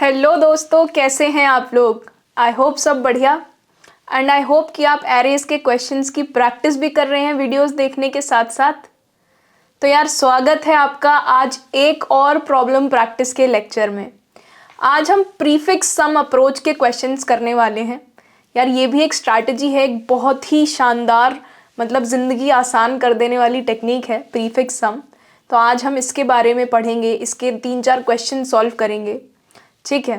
Hello दोस्तों, कैसे हैं आप लोग। आई होप सब बढ़िया एंड आई होप कि आप एरेज के क्वेश्चंस की प्रैक्टिस भी कर रहे हैं वीडियोस देखने के साथ साथ। तो यार स्वागत है आपका आज एक और प्रॉब्लम प्रैक्टिस के लेक्चर में। आज हम प्रीफिक्स सम अप्रोच के क्वेश्चंस करने वाले हैं। यार ये भी एक स्ट्रैटेजी है, एक बहुत ही शानदार मतलब ज़िंदगी आसान कर देने वाली टेक्निक है प्रीफिक्स सम। तो आज हम इसके बारे में पढ़ेंगे, इसके 3-4 क्वेश्चन सॉल्व करेंगे, ठीक है।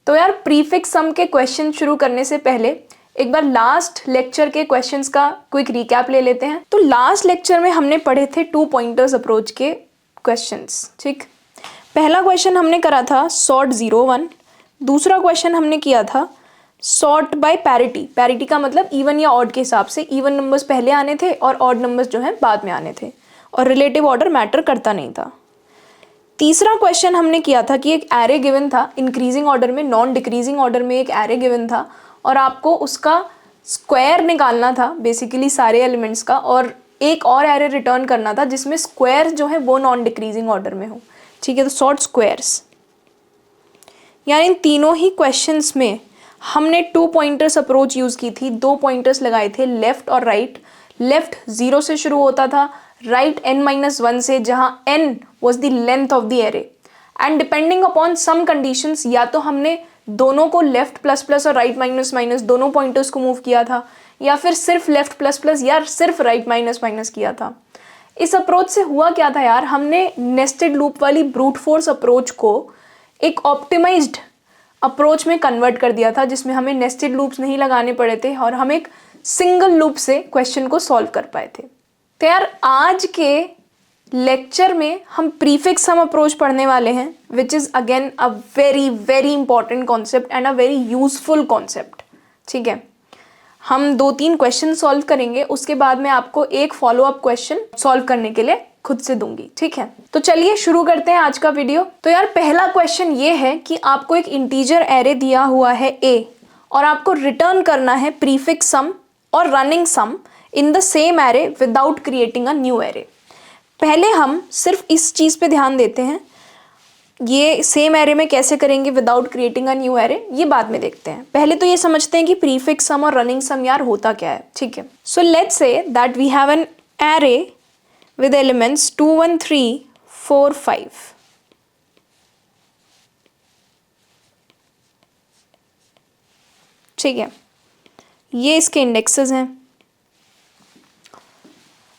तो यार प्रीफिक्स सम के क्वेश्चन शुरू करने से पहले एक बार लास्ट लेक्चर के क्वेश्चंस का क्विक रिकैप ले लेते हैं। तो लास्ट लेक्चर में हमने पढ़े थे 2 पॉइंटर्स अप्रोच के क्वेश्चंस, ठीक। पहला क्वेश्चन हमने करा था सॉर्ट 0-1, दूसरा क्वेश्चन हमने किया था सॉर्ट बाय पैरिटी। पैरिटी का मतलब इवन या ऑड के हिसाब से, इवन नंबर्स पहले आने थे और ऑड नंबर्स जो हैं बाद में आने थे, और रिलेटिव ऑर्डर मैटर करता नहीं था। तीसरा क्वेश्चन हमने किया था कि एक एरे गिवन था इंक्रीजिंग ऑर्डर में, नॉन डिक्रीजिंग ऑर्डर में एक एरे गिवन था और आपको उसका स्क्वायर निकालना था बेसिकली सारे एलिमेंट्स का, और एक और एरे रिटर्न करना था जिसमें स्क्वायर जो है वो नॉन डिक्रीजिंग ऑर्डर में हो, ठीक है। तो सॉर्ट स्क्वायर्स, यानी इन तीनों ही क्वेश्चंस में हमने 2 पॉइंटर्स अप्रोच यूज़ की थी। 2 पॉइंटर्स लगाए थे लेफ्ट और राइट। लेफ्ट 0 से शुरू होता था, राइट n-1 से, जहाँ n was the length of the array, and depending upon some conditions या तो हमने दोनों को लेफ्ट प्लस प्लस और राइट माइनस माइनस दोनों पॉइंटर्स को मूव किया था, या फिर सिर्फ लेफ्ट प्लस प्लस या सिर्फ राइट माइनस माइनस किया था। इस अप्रोच से हुआ क्या था यार, हमने नेस्टेड लूप वाली ब्रूट फोर्स अप्रोच को एक ऑप्टिमाइज्ड अप्रोच में कन्वर्ट कर दिया था, जिसमें हमें नेस्टेड लूप्स नहीं लगाने पड़े थे और हम एक सिंगल लूप से क्वेश्चन को सॉल्व कर पाए थे। तो यार आज के लेक्चर में हम प्रीफिक्स सम अप्रोच पढ़ने वाले हैं, which is again a very very important concept and a very useful concept, ठीक है। हम 2-3 क्वेश्चन सॉल्व करेंगे, उसके बाद मैं आपको एक फॉलोअप क्वेश्चन सॉल्व करने के लिए खुद से दूंगी, ठीक है। तो चलिए शुरू करते हैं आज का वीडियो। तो यार पहला क्वेश्चन ये है कि आपको एक इंटीजर एरे दिया हुआ है a और आपको रिटर्न करना है प्रीफिक्स सम और running sum in the same array without creating a new array. पहले हम सिर्फ इस चीज़ पे ध्यान देते हैं, ये सेम एरे में कैसे करेंगे without creating a new array, ये बाद में देखते हैं। पहले तो ये समझते हैं कि प्रीफिक्स सम और रनिंग सम यार होता क्या है, ठीक है। So let's say that we have an array with elements 2 1 3 4 5, ठीक है। ये इसके इंडेक्सेस हैं।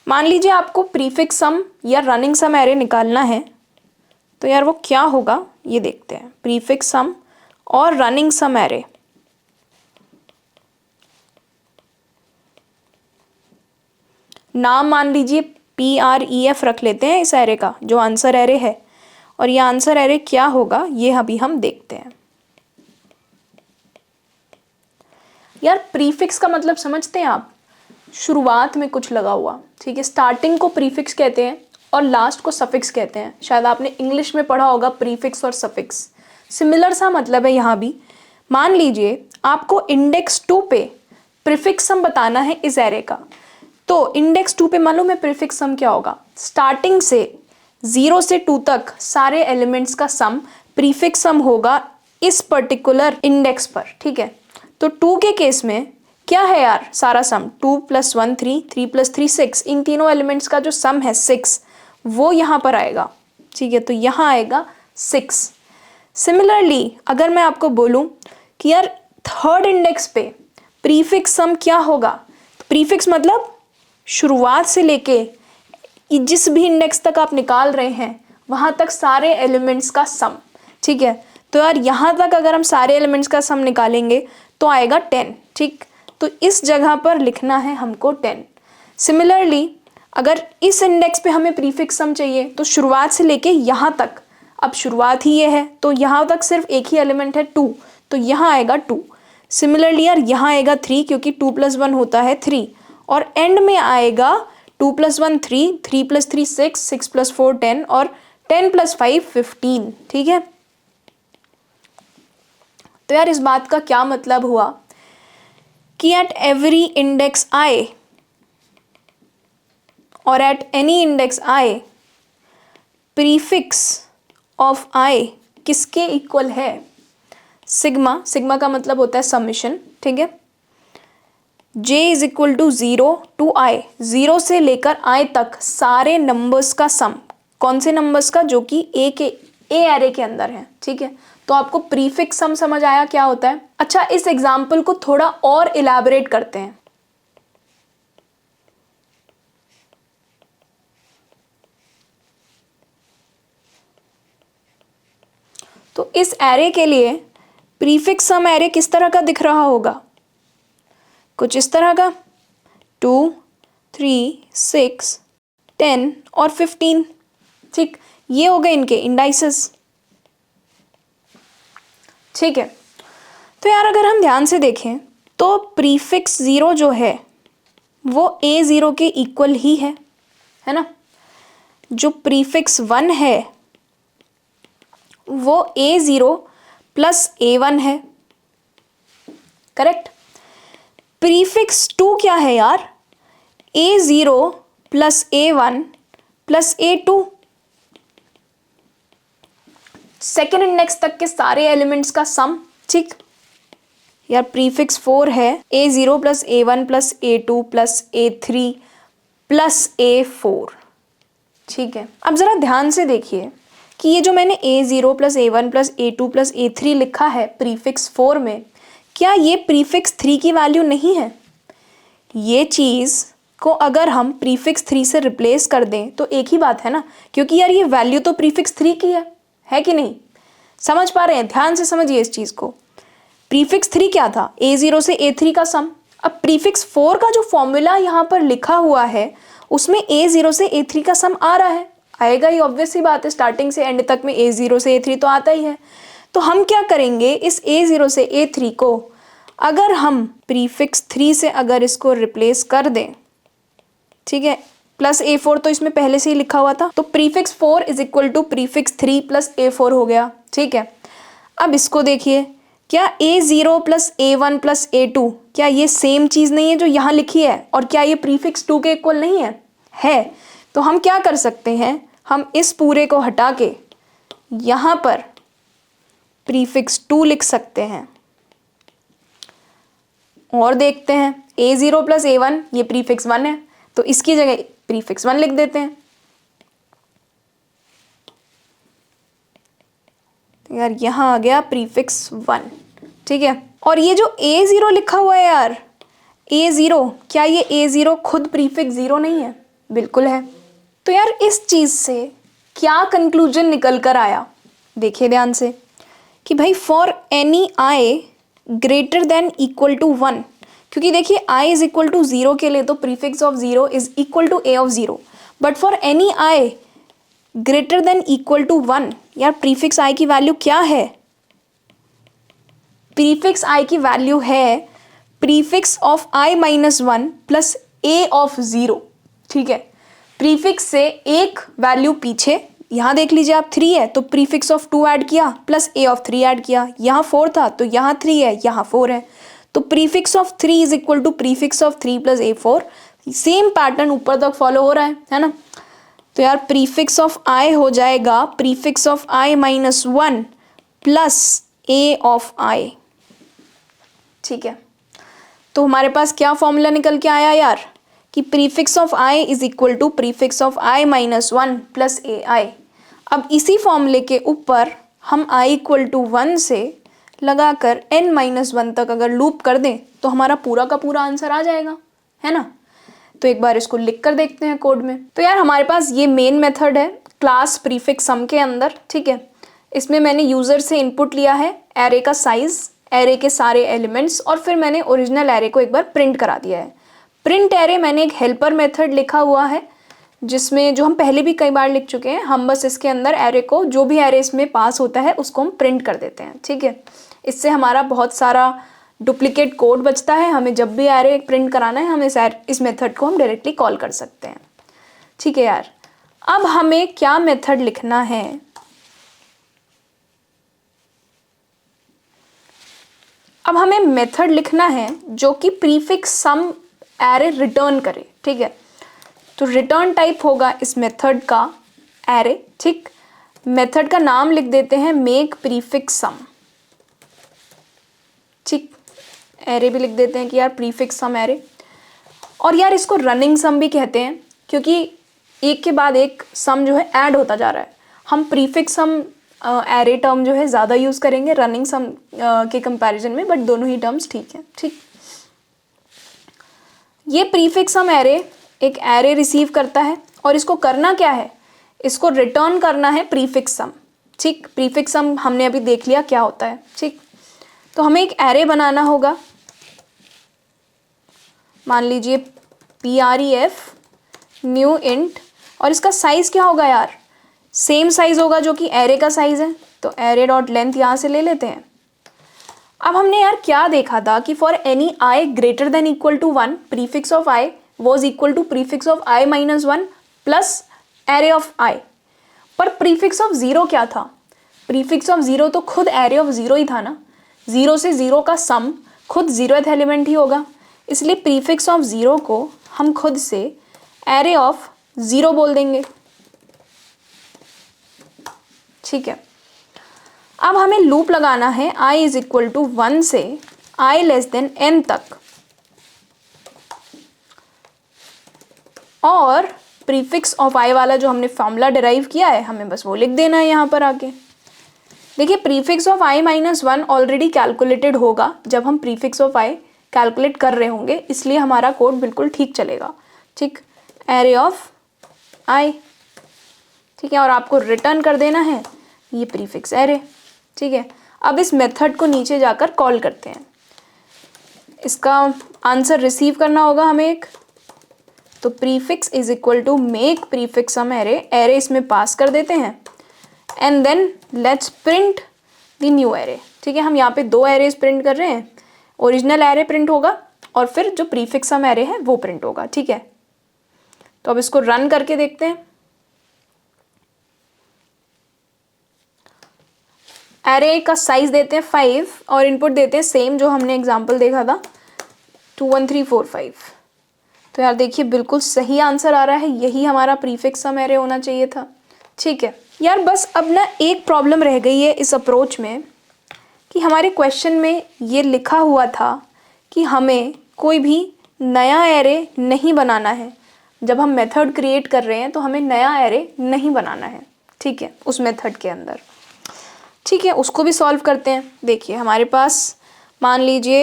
मान लीजिए आपको प्रीफिक्स सम या रनिंग सम एरे निकालना है, तो यार वो क्या होगा ये देखते हैं। प्रीफिक्स सम और रनिंग सम एरे, नाम मान लीजिए PREF रख लेते हैं इस एरे का, जो आंसर एरे है, और ये आंसर एरे क्या होगा ये अभी हम देखते हैं। यार प्रीफिक्स का मतलब समझते हैं आप, शुरुआत में कुछ लगा हुआ, ठीक है। स्टार्टिंग को प्रीफिक्स कहते हैं और लास्ट को सफिक्स कहते हैं। शायद आपने इंग्लिश में पढ़ा होगा प्रीफिक्स और सफिक्स, सिमिलर सा मतलब है यहाँ भी। मान लीजिए आपको इंडेक्स 2 पे प्रीफिक्स सम बताना है इस एरे का, तो इंडेक्स 2 पे मालूम है प्रीफिक्स सम क्या होगा। स्टार्टिंग से 0 से 2 तक सारे एलिमेंट्स का सम प्रीफिक्स सम होगा इस पर्टिकुलर इंडेक्स पर, ठीक है। तो 2 के केस में क्या है यार, सारा सम 2 + 1 3 3 + 3 6, इन तीनों एलिमेंट्स का जो सम है 6 वो यहाँ पर आएगा, ठीक है। तो यहाँ आएगा 6। सिमिलरली अगर मैं आपको बोलूँ कि यार थर्ड इंडेक्स पे प्रीफिक्स सम क्या होगा, प्रीफिक्स मतलब शुरुआत से लेके जिस भी इंडेक्स तक आप निकाल रहे हैं वहाँ तक सारे एलिमेंट्स का सम, ठीक है। तो यार यहाँ तक अगर हम सारे एलिमेंट्स का सम निकालेंगे तो आएगा 10, ठीक। तो इस जगह पर लिखना है हमको 10। सिमिलरली अगर इस इंडेक्स पे हमें प्रीफिक्स सम चाहिए तो शुरुआत से लेके यहाँ तक, अब शुरुआत ही ये है तो यहाँ तक सिर्फ एक ही एलिमेंट है 2, तो यहाँ आएगा 2। सिमिलरली यार यहाँ आएगा 3 क्योंकि 2 + 1 होता है 3, और एंड में आएगा 2 + 1 3 3 + 3 6 6 + 4 10 और 10 + 5 15, ठीक है। तो यार इस बात का क्या मतलब हुआ कि एट एवरी इंडेक्स i और at any index i prefix of i किसके इक्वल है, सिग्मा, सिग्मा का मतलब होता है समिशन, ठीक है। j is equal to 0 to i, 0 से लेकर i तक सारे नंबर्स का सम। कौन से नंबर्स का? जो कि ए एरे के अंदर है, ठीक है। तो आपको प्रीफिक्स सम समझ आया क्या होता है। अच्छा, इस एग्जाम्पल को थोड़ा और इलैबोरेट करते हैं। तो इस एरे के लिए प्रीफिक्स सम एरे किस तरह का दिख रहा होगा? कुछ इस तरह का, 2, 3, 6, 10 और 15, ठीक। ये हो गए इनके इंडाइसेस, ठीक है। तो यार अगर हम ध्यान से देखें तो प्रीफिक्स 0 जो है वो A0 के इक्वल ही है ना। जो प्रीफिक्स 1 है वो A0 प्लस A1 है, करेक्ट। प्रीफिक्स 2 क्या है यार? A0 plus A1 plus A2, second index तक के सारे एलिमेंट्स का सम, ठीक। यार प्रीफिक्स 4 है A0 plus A1 plus A2 plus A3 plus A4, ठीक है। अब जरा ध्यान से देखिए कि ये जो मैंने A0 plus A1 plus A2 plus A3 लिखा है प्रीफिक्स 4 में, क्या ये प्रीफिक्स 3 की वैल्यू नहीं है? ये चीज़ को अगर हम प्रीफिक्स 3 से रिप्लेस कर दें तो एक ही बात है ना, क्योंकि यार ये वैल्यू तो प्रीफिक्स 3 की है कि नहीं? समझ पा रहे हैं? ध्यान से समझिए इस चीज़ को। प्रीफिक्स 3 क्या था? A0 से A3 का सम। अब प्रीफिक्स 4 का जो फॉर्मूला यहाँ पर लिखा हुआ है उसमें A0 से A3 का सम आ रहा है, आएगा ही, ऑब्वियस सी बात है, स्टार्टिंग से एंड तक में A0 से A3 तो आता ही है। तो हम क्या करेंगे, इस A0 से A3 को अगर हम प्रीफिक्स 3 से अगर इसको रिप्लेस कर दें, ठीक है, प्लस A4 तो इसमें पहले से ही लिखा हुआ था, तो prefix 4 is equal to prefix 3 plus A4 हो गया, ठीक है। अब इसको देखिए, क्या A0 plus A1 plus A2 क्या ये सेम चीज़ नहीं है जो यहाँ लिखी है? और क्या ये प्रीफिक्स 2 के इक्वल नहीं है? तो हम क्या कर सकते हैं, हम इस पूरे को हटा के यहाँ पर प्रीफिक्स 2 लिख सकते हैं। और देखते हैं, A0 प्लस A1 ये प्रीफिक्स 1 है, तो इसकी जगह प्रीफिक्स 1 लिख देते हैं। तो यार यहाँ आ गया प्रीफिक्स 1, ठीक है। और ये जो A0 लिखा हुआ है यार, A0, क्या ये A0 खुद प्रीफिक्स 0 नहीं है? बिल्कुल है। तो यार इस चीज़ से क्या कंक्लूजन निकल कर आया? देखिए ध्यान से कि भाई for any i greater than equal to 1, क्योंकि देखिए i इज इक्वल टू 0 के लिए तो prefix of 0 is equal to a of 0, but for any i greater than equal to 1, यार प्रीफिक्स i की वैल्यू क्या है? प्रीफिक्स i की वैल्यू है prefix of i minus 1 plus a of 0, ठीक है। प्रीफिक्स से एक वैल्यू पीछे, यहाँ देख लीजिए आप 3 है तो प्रीफिक्स ऑफ 2 ऐड किया प्लस a ऑफ 3 ऐड किया, यहाँ 4 था तो यहाँ 3 है, यहाँ 4 है, तो prefix of 3 is equal to prefix of 3 plus A4। Same pattern ऊपर तक फॉलो हो रहा है ना। तो यार प्रीफिक्स ऑफ i हो जाएगा prefix of i minus 1 plus a of i, ठीक है। तो हमारे पास क्या फॉर्मूला निकल के आया यार कि prefix of i is equal to prefix of i minus 1 plus ai। अब इसी फॉर्मूले के ऊपर हम i इक्वल टू 1 से लगाकर n माइनस 1 तक अगर लूप कर दें तो हमारा पूरा का पूरा आंसर आ जाएगा, है ना। तो एक बार इसको लिख कर देखते हैं कोड में। तो यार हमारे पास ये मेन मेथड है क्लास प्रीफिक्स सम के अंदर, ठीक है। इसमें मैंने यूज़र से इनपुट लिया है एरे का साइज़, एरे के सारे एलिमेंट्स, और फिर मैंने ओरिजिनल एरे को एक बार प्रिंट करा दिया है। प्रिंट एरे मैंने एक हेल्पर मेथड लिखा हुआ है जिसमें, जो हम पहले भी कई बार लिख चुके हैं, हम बस इसके अंदर एरे को, जो भी एरे इसमें पास होता है उसको हम प्रिंट कर देते हैं, ठीक है। इससे हमारा बहुत सारा डुप्लीकेट कोड बचता है। हमें जब भी एरे प्रिंट कराना है हम इस मेथड को हम डायरेक्टली कॉल कर सकते हैं, ठीक है यार। अब हमें क्या मेथड लिखना है, अब हमें मेथड लिखना है जो कि प्रीफिक्स सम एरे रिटर्न करे, ठीक है। तो रिटर्न टाइप होगा इस मेथड का एरे, ठीक। मेथड का नाम लिख देते हैं मेक प्रीफिक्स सम, ठीक, एरे भी लिख देते हैं कि यार प्रीफिक्स सम एरे। और यार इसको रनिंग सम भी कहते हैं क्योंकि एक के बाद एक सम जो है ऐड होता जा रहा है। हम प्रीफिक्स सम एरे टर्म जो है ज़्यादा यूज़ करेंगे रनिंग सम के कंपैरिजन में, बट दोनों ही टर्म्स ठीक है। ठीक, ये प्रीफिक्स सम एरे एक एरे रिसीव करता है और इसको करना क्या है, इसको रिटर्न करना है प्रीफिक्स सम। ठीक, प्रीफिक्स सम हमने अभी देख लिया क्या होता है। ठीक, तो हमें एक एरे बनाना होगा, मान लीजिए PREF न्यू इंट, और इसका साइज़ क्या होगा यार, सेम साइज़ होगा जो कि एरे का साइज़ है, तो एरे डॉट लेंथ यहाँ से ले लेते हैं। अब हमने यार क्या देखा था कि for any i greater than equal to 1 prefix of i was equal to prefix of i minus 1 plus array of i। पर प्रीफिक्स ऑफ 0 क्या था, प्रीफिक्स ऑफ 0 तो खुद एरे ऑफ 0 ही था ना, 0 से 0 का सम खुद 0th एलिमेंट ही होगा, इसलिए प्रीफिक्स ऑफ 0 को हम खुद से एरे ऑफ 0 बोल देंगे। ठीक है, अब हमें लूप लगाना है i इज इक्वल टू 1 से i लेस देन n तक, और प्रीफिक्स ऑफ i वाला जो हमने फॉर्मूला डिराइव किया है हमें बस वो लिख देना है यहाँ पर आके। देखिए prefix of i minus 1 already calculated होगा जब हम प्रीफिक्स ऑफ i कैलकुलेट कर रहे होंगे, इसलिए हमारा कोड बिल्कुल ठीक चलेगा। ठीक, एरे ऑफ i, ठीक है, और आपको रिटर्न कर देना है ये प्रीफिक्स एरे। ठीक है, अब इस मेथड को नीचे जाकर कॉल करते हैं, इसका आंसर रिसीव करना होगा हमें एक, तो prefix is equal to make prefix sum array, array इसमें पास कर देते हैं and then let's print the new array. ठीक है, हम यहाँ पे 2 एरेज प्रिंट कर रहे हैं, ओरिजिनल एरे प्रिंट होगा और फिर जो प्रीफिक्स सम एरे है वो प्रिंट होगा। ठीक है, तो अब इसको रन करके देखते हैं। एरे का साइज देते हैं 5 और इनपुट देते हैं सेम जो हमने एग्जांपल देखा था 21345। तो यार देखिए बिल्कुल सही आंसर आ रहा है, यही हमारा प्रीफिक्स सम एरे होना चाहिए था। ठीक है यार, बस अब ना एक प्रॉब्लम रह गई है इस अप्रोच में कि हमारे क्वेश्चन में ये लिखा हुआ था कि हमें कोई भी नया एरे नहीं बनाना है, जब हम मेथड क्रिएट कर रहे हैं तो हमें नया एरे नहीं बनाना है। ठीक है, उस मेथड के अंदर। ठीक है, उसको भी सॉल्व करते हैं। देखिए हमारे पास मान लीजिए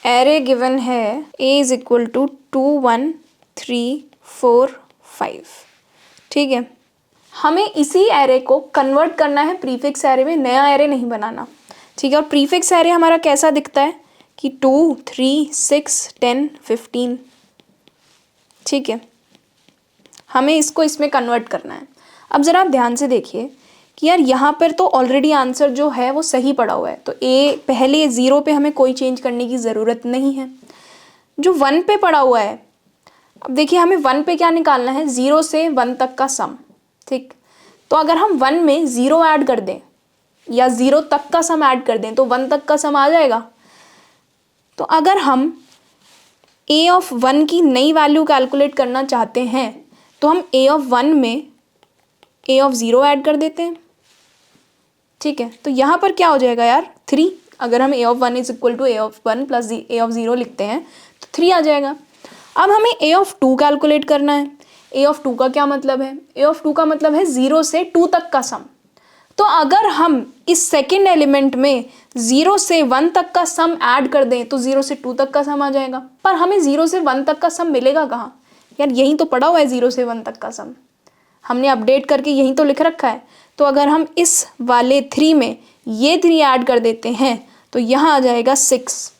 एरे गिवन है a इज इक्वल टू 2 1 3 4 5। ठीक है, हमें इसी एरे को कन्वर्ट करना है प्रीफिक्स एरे में, नया एरे नहीं बनाना। ठीक है, और प्रीफिक्स एरे हमारा कैसा दिखता है कि 2 3 6 10 15। ठीक है, हमें इसको इसमें कन्वर्ट करना है। अब ज़रा आप ध्यान से देखिए कि यार यहाँ पर तो ऑलरेडी आंसर जो है वो सही पड़ा हुआ है, तो ए पहले 0 पे हमें कोई चेंज करने की ज़रूरत नहीं है। जो 1 पे पड़ा हुआ है, अब देखिए हमें 1 पे क्या निकालना है, 0 से 1 तक का सम। ठीक, तो अगर हम 1 में 0 ऐड कर दें या 0 तक का सम ऐड कर दें तो 1 तक का सम आ जाएगा। तो अगर हम a ऑफ 1 की नई वैल्यू कैलकुलेट करना चाहते हैं तो हम a ऑफ 1 में a ऑफ 0 ऐड कर देते हैं। ठीक है, तो यहाँ पर क्या हो जाएगा यार 3। अगर हम a of 1 is equal to a of 1 plus a of 0 लिखते हैं तो 3 आ जाएगा। अब हमें a ऑफ 2 कैलकुलेट करना है। a ऑफ 2 का क्या मतलब है, a ऑफ 2 का मतलब है 0 से 2 तक का सम। तो अगर हम इस सेकेंड एलिमेंट में 0 से 1 तक का सम ऐड कर दें तो 0 से 2 तक का सम आ जाएगा। पर हमें 0 से 1 तक का सम मिलेगा कहाँ यार, यहीं तो पड़ा हुआ है 0 से 1 तक का सम, हमने अपडेट करके यहीं तो लिख रखा है। तो अगर हम इस वाले 3 में ये 3 ऐड कर देते हैं तो यहाँ आ जाएगा 6।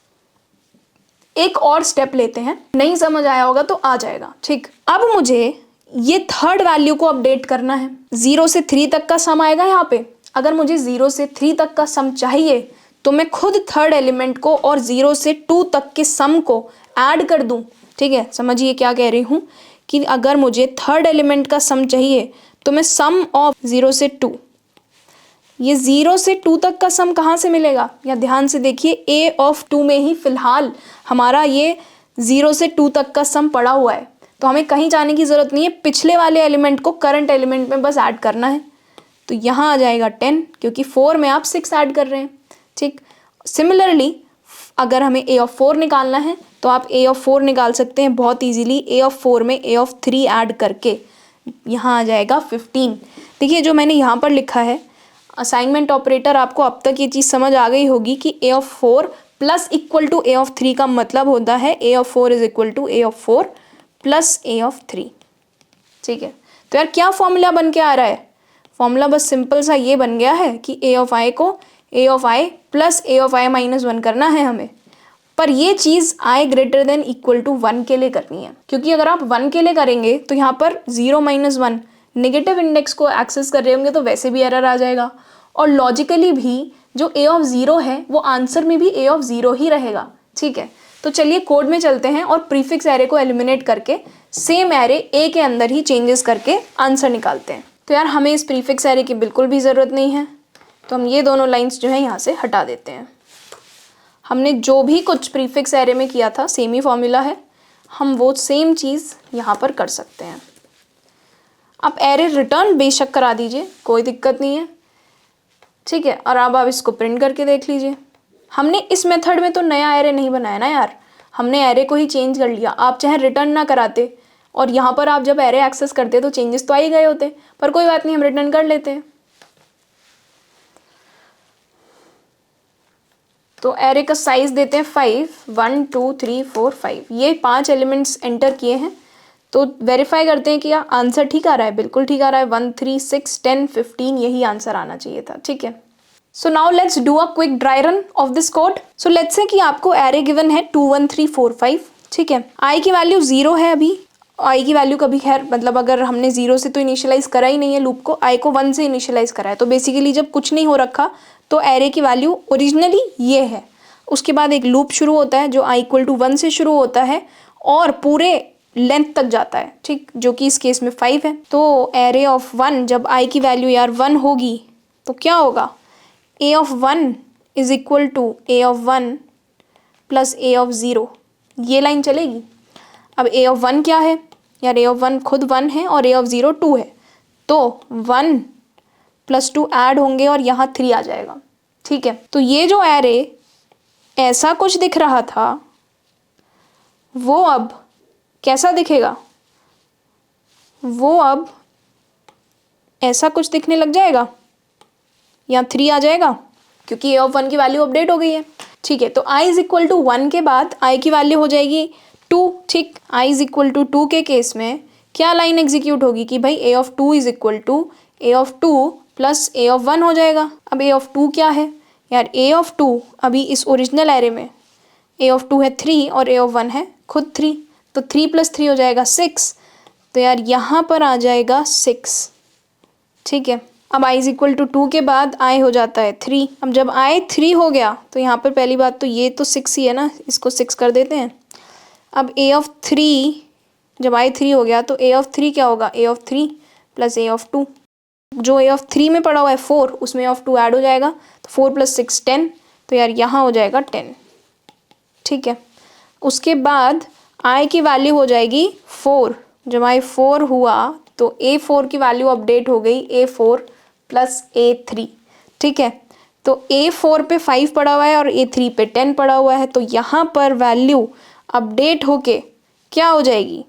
एक और स्टेप लेते हैं, नहीं समझ आया होगा तो आ जाएगा। ठीक, अब मुझे ये थर्ड वैल्यू को अपडेट करना है। 0 से 3 तक का सम आएगा यहाँ पे। अगर मुझे 0 से 3 तक का सम चाहिए तो मैं खुद थर्ड एलिमेंट को और 0 से 2 तक के सम को ऐड कर दूं। ठीक है, समझिए क्या कह रही हूँ कि अगर मुझे थर्ड एलिमेंट का सम चाहिए तो मैं सम ऑफ 0 से 2, ये 0 से 2 तक का सम कहाँ से मिलेगा, या ध्यान से देखिए a ऑफ 2 में ही फिलहाल हमारा ये 0 से 2 तक का सम पड़ा हुआ है, तो हमें कहीं जाने की ज़रूरत नहीं है, पिछले वाले एलिमेंट को करंट एलिमेंट में बस ऐड करना है। तो यहाँ आ जाएगा 10, क्योंकि 4 में आप 6 ऐड कर रहे हैं। ठीक, सिमिलरली अगर हमें a ऑफ 4 निकालना है तो आप a ऑफ 4 निकाल सकते हैं बहुत इजीली। a ऑफ 4 में a ऑफ 3 ऐड करके यहाँ आ जाएगा 15। देखिए जो मैंने यहाँ पर लिखा है असाइनमेंट ऑपरेटर, आपको अब तक ये चीज़ समझ आ गई होगी कि a of 4 plus equal to a of 3 का मतलब होता है a of 4 is equal to a of 4 plus a of 3। ठीक है, तो यार क्या फॉर्मूला बन के आ रहा है? फॉर्मूला बस सिंपल सा ये बन गया है कि a ऑफ i को a of i plus a of i minus 1 करना है हमें। पर ये चीज़ i greater than equal to 1 के लिए करनी है, क्योंकि अगर आप 1 के लिए करेंगे तो यहाँ पर 0 माइनस 1 नेगेटिव इंडेक्स को एक्सेस कर रहे होंगे तो वैसे भी एरर आ जाएगा। और लॉजिकली भी जो a ऑफ 0 है वो आंसर में भी a ऑफ 0 ही रहेगा। ठीक है, तो चलिए कोड में चलते हैं और प्रीफिक्स एरे को एलिमिनेट करके सेम एरे a के अंदर ही चेंजेस करके आंसर निकालते हैं। तो यार हमें इस प्रीफिक्स एरे की बिल्कुल भी ज़रूरत नहीं है, तो हम ये दोनों लाइंस जो है यहाँ से हटा देते हैं। हमने जो भी कुछ प्रीफिक्स एरे में किया था सेम ही फॉर्मूला है, हम वो सेम चीज़ यहाँ पर कर सकते हैं। आप एरे रिटर्न बेशक करा दीजिए, कोई दिक्कत नहीं है। ठीक है, और अब आप इसको प्रिंट करके देख लीजिए। हमने इस मेथड में तो नया एरे नहीं बनाया ना यार, हमने एरे को ही चेंज कर लिया। आप चाहे रिटर्न ना कराते और यहाँ पर आप जब एरे एक्सेस करते तो चेंजेस तो आ ही गए होते, पर कोई बात नहीं, हम रिटर्न कर लेते हैं। तो एरे का साइज देते हैं 5, 1 2 3 4 5, ये 5 एलिमेंट्स एंटर किए हैं। तो वेरीफाई करते हैं कि आंसर ठीक आ रहा है। बिल्कुल ठीक आ रहा है, 1 3 6 10 15 यही आंसर आना चाहिए था। ठीक है, so now let's do a quick dry run of this code. So let's से कि आपको एरे गिवन है 2 1 3 4 5। ठीक है, आई की वैल्यू 0 है अभी, आई की वैल्यू कभी खैर मतलब अगर हमने 0 से तो इनिशियलाइज करा ही नहीं है लूप को, आई को 1 से इनिशियलाइज करा है। तो बेसिकली जब कुछ नहीं हो रखा तो एरे की वैल्यू ओरिजिनली ये है। उसके बाद एक लूप शुरू होता है जो आई इक्वल टू 1 से शुरू होता है और पूरे लेंथ तक जाता है। ठीक, जो कि इस केस में 5 है। तो एरे ऑफ 1 जब आई की वैल्यू यार 1 होगी तो क्या होगा, a of 1 is equal to a of 1 plus a of 0, ये लाइन चलेगी। अब a ऑफ 1 क्या है यार, a ऑफ 1 खुद 1 है और a ऑफ 0 2 है, तो 1 प्लस 2 ऐड होंगे और यहाँ 3 आ जाएगा। ठीक है, तो ये जो एरे ऐसा कुछ दिख रहा था वो अब कैसा दिखेगा, वो अब ऐसा कुछ दिखने लग जाएगा, यहाँ 3 आ जाएगा क्योंकि a ऑफ 1 की वैल्यू अपडेट हो गई है। ठीक है, तो i इज इक्वल टू 1 के बाद i की वैल्यू हो जाएगी 2। ठीक, i इज इक्वल टू 2 के केस में क्या लाइन एग्जीक्यूट होगी कि भाई a of 2 is equal to a of 2 plus a of 1 हो जाएगा। अब a ऑफ 2 क्या है यार, a ऑफ 2 अभी इस ओरिजिनल एरे में a ऑफ 2 है 3 और a ऑफ 1 है खुद 3, तो 3 प्लस 3 हो जाएगा 6। तो यार यहाँ पर आ जाएगा 6। ठीक है, अब i इज इक्वल टू 2 के बाद i हो जाता है 3। अब जब i 3 हो गया तो यहाँ पर पहली बात तो ये तो 6 ही है ना, इसको 6 कर देते हैं। अब a ऑफ 3 जब i 3 हो गया तो a ऑफ 3 क्या होगा, a of 3 plus a of 2, जो a ऑफ 3 में पड़ा हुआ है 4 उसमें a ऑफ 2 ऐड हो जाएगा, तो 4 प्लस 6 10, तो यार यहाँ हो जाएगा 10। ठीक है, उसके बाद i की वैल्यू हो जाएगी 4। जब i 4 हुआ तो a4 की वैल्यू अपडेट हो गई a4 प्लस a3। ठीक है, तो a4 पे 5 पड़ा हुआ है और a3 पे 10 पड़ा हुआ है, तो यहाँ पर वैल्यू अपडेट होके क्या हो जाएगी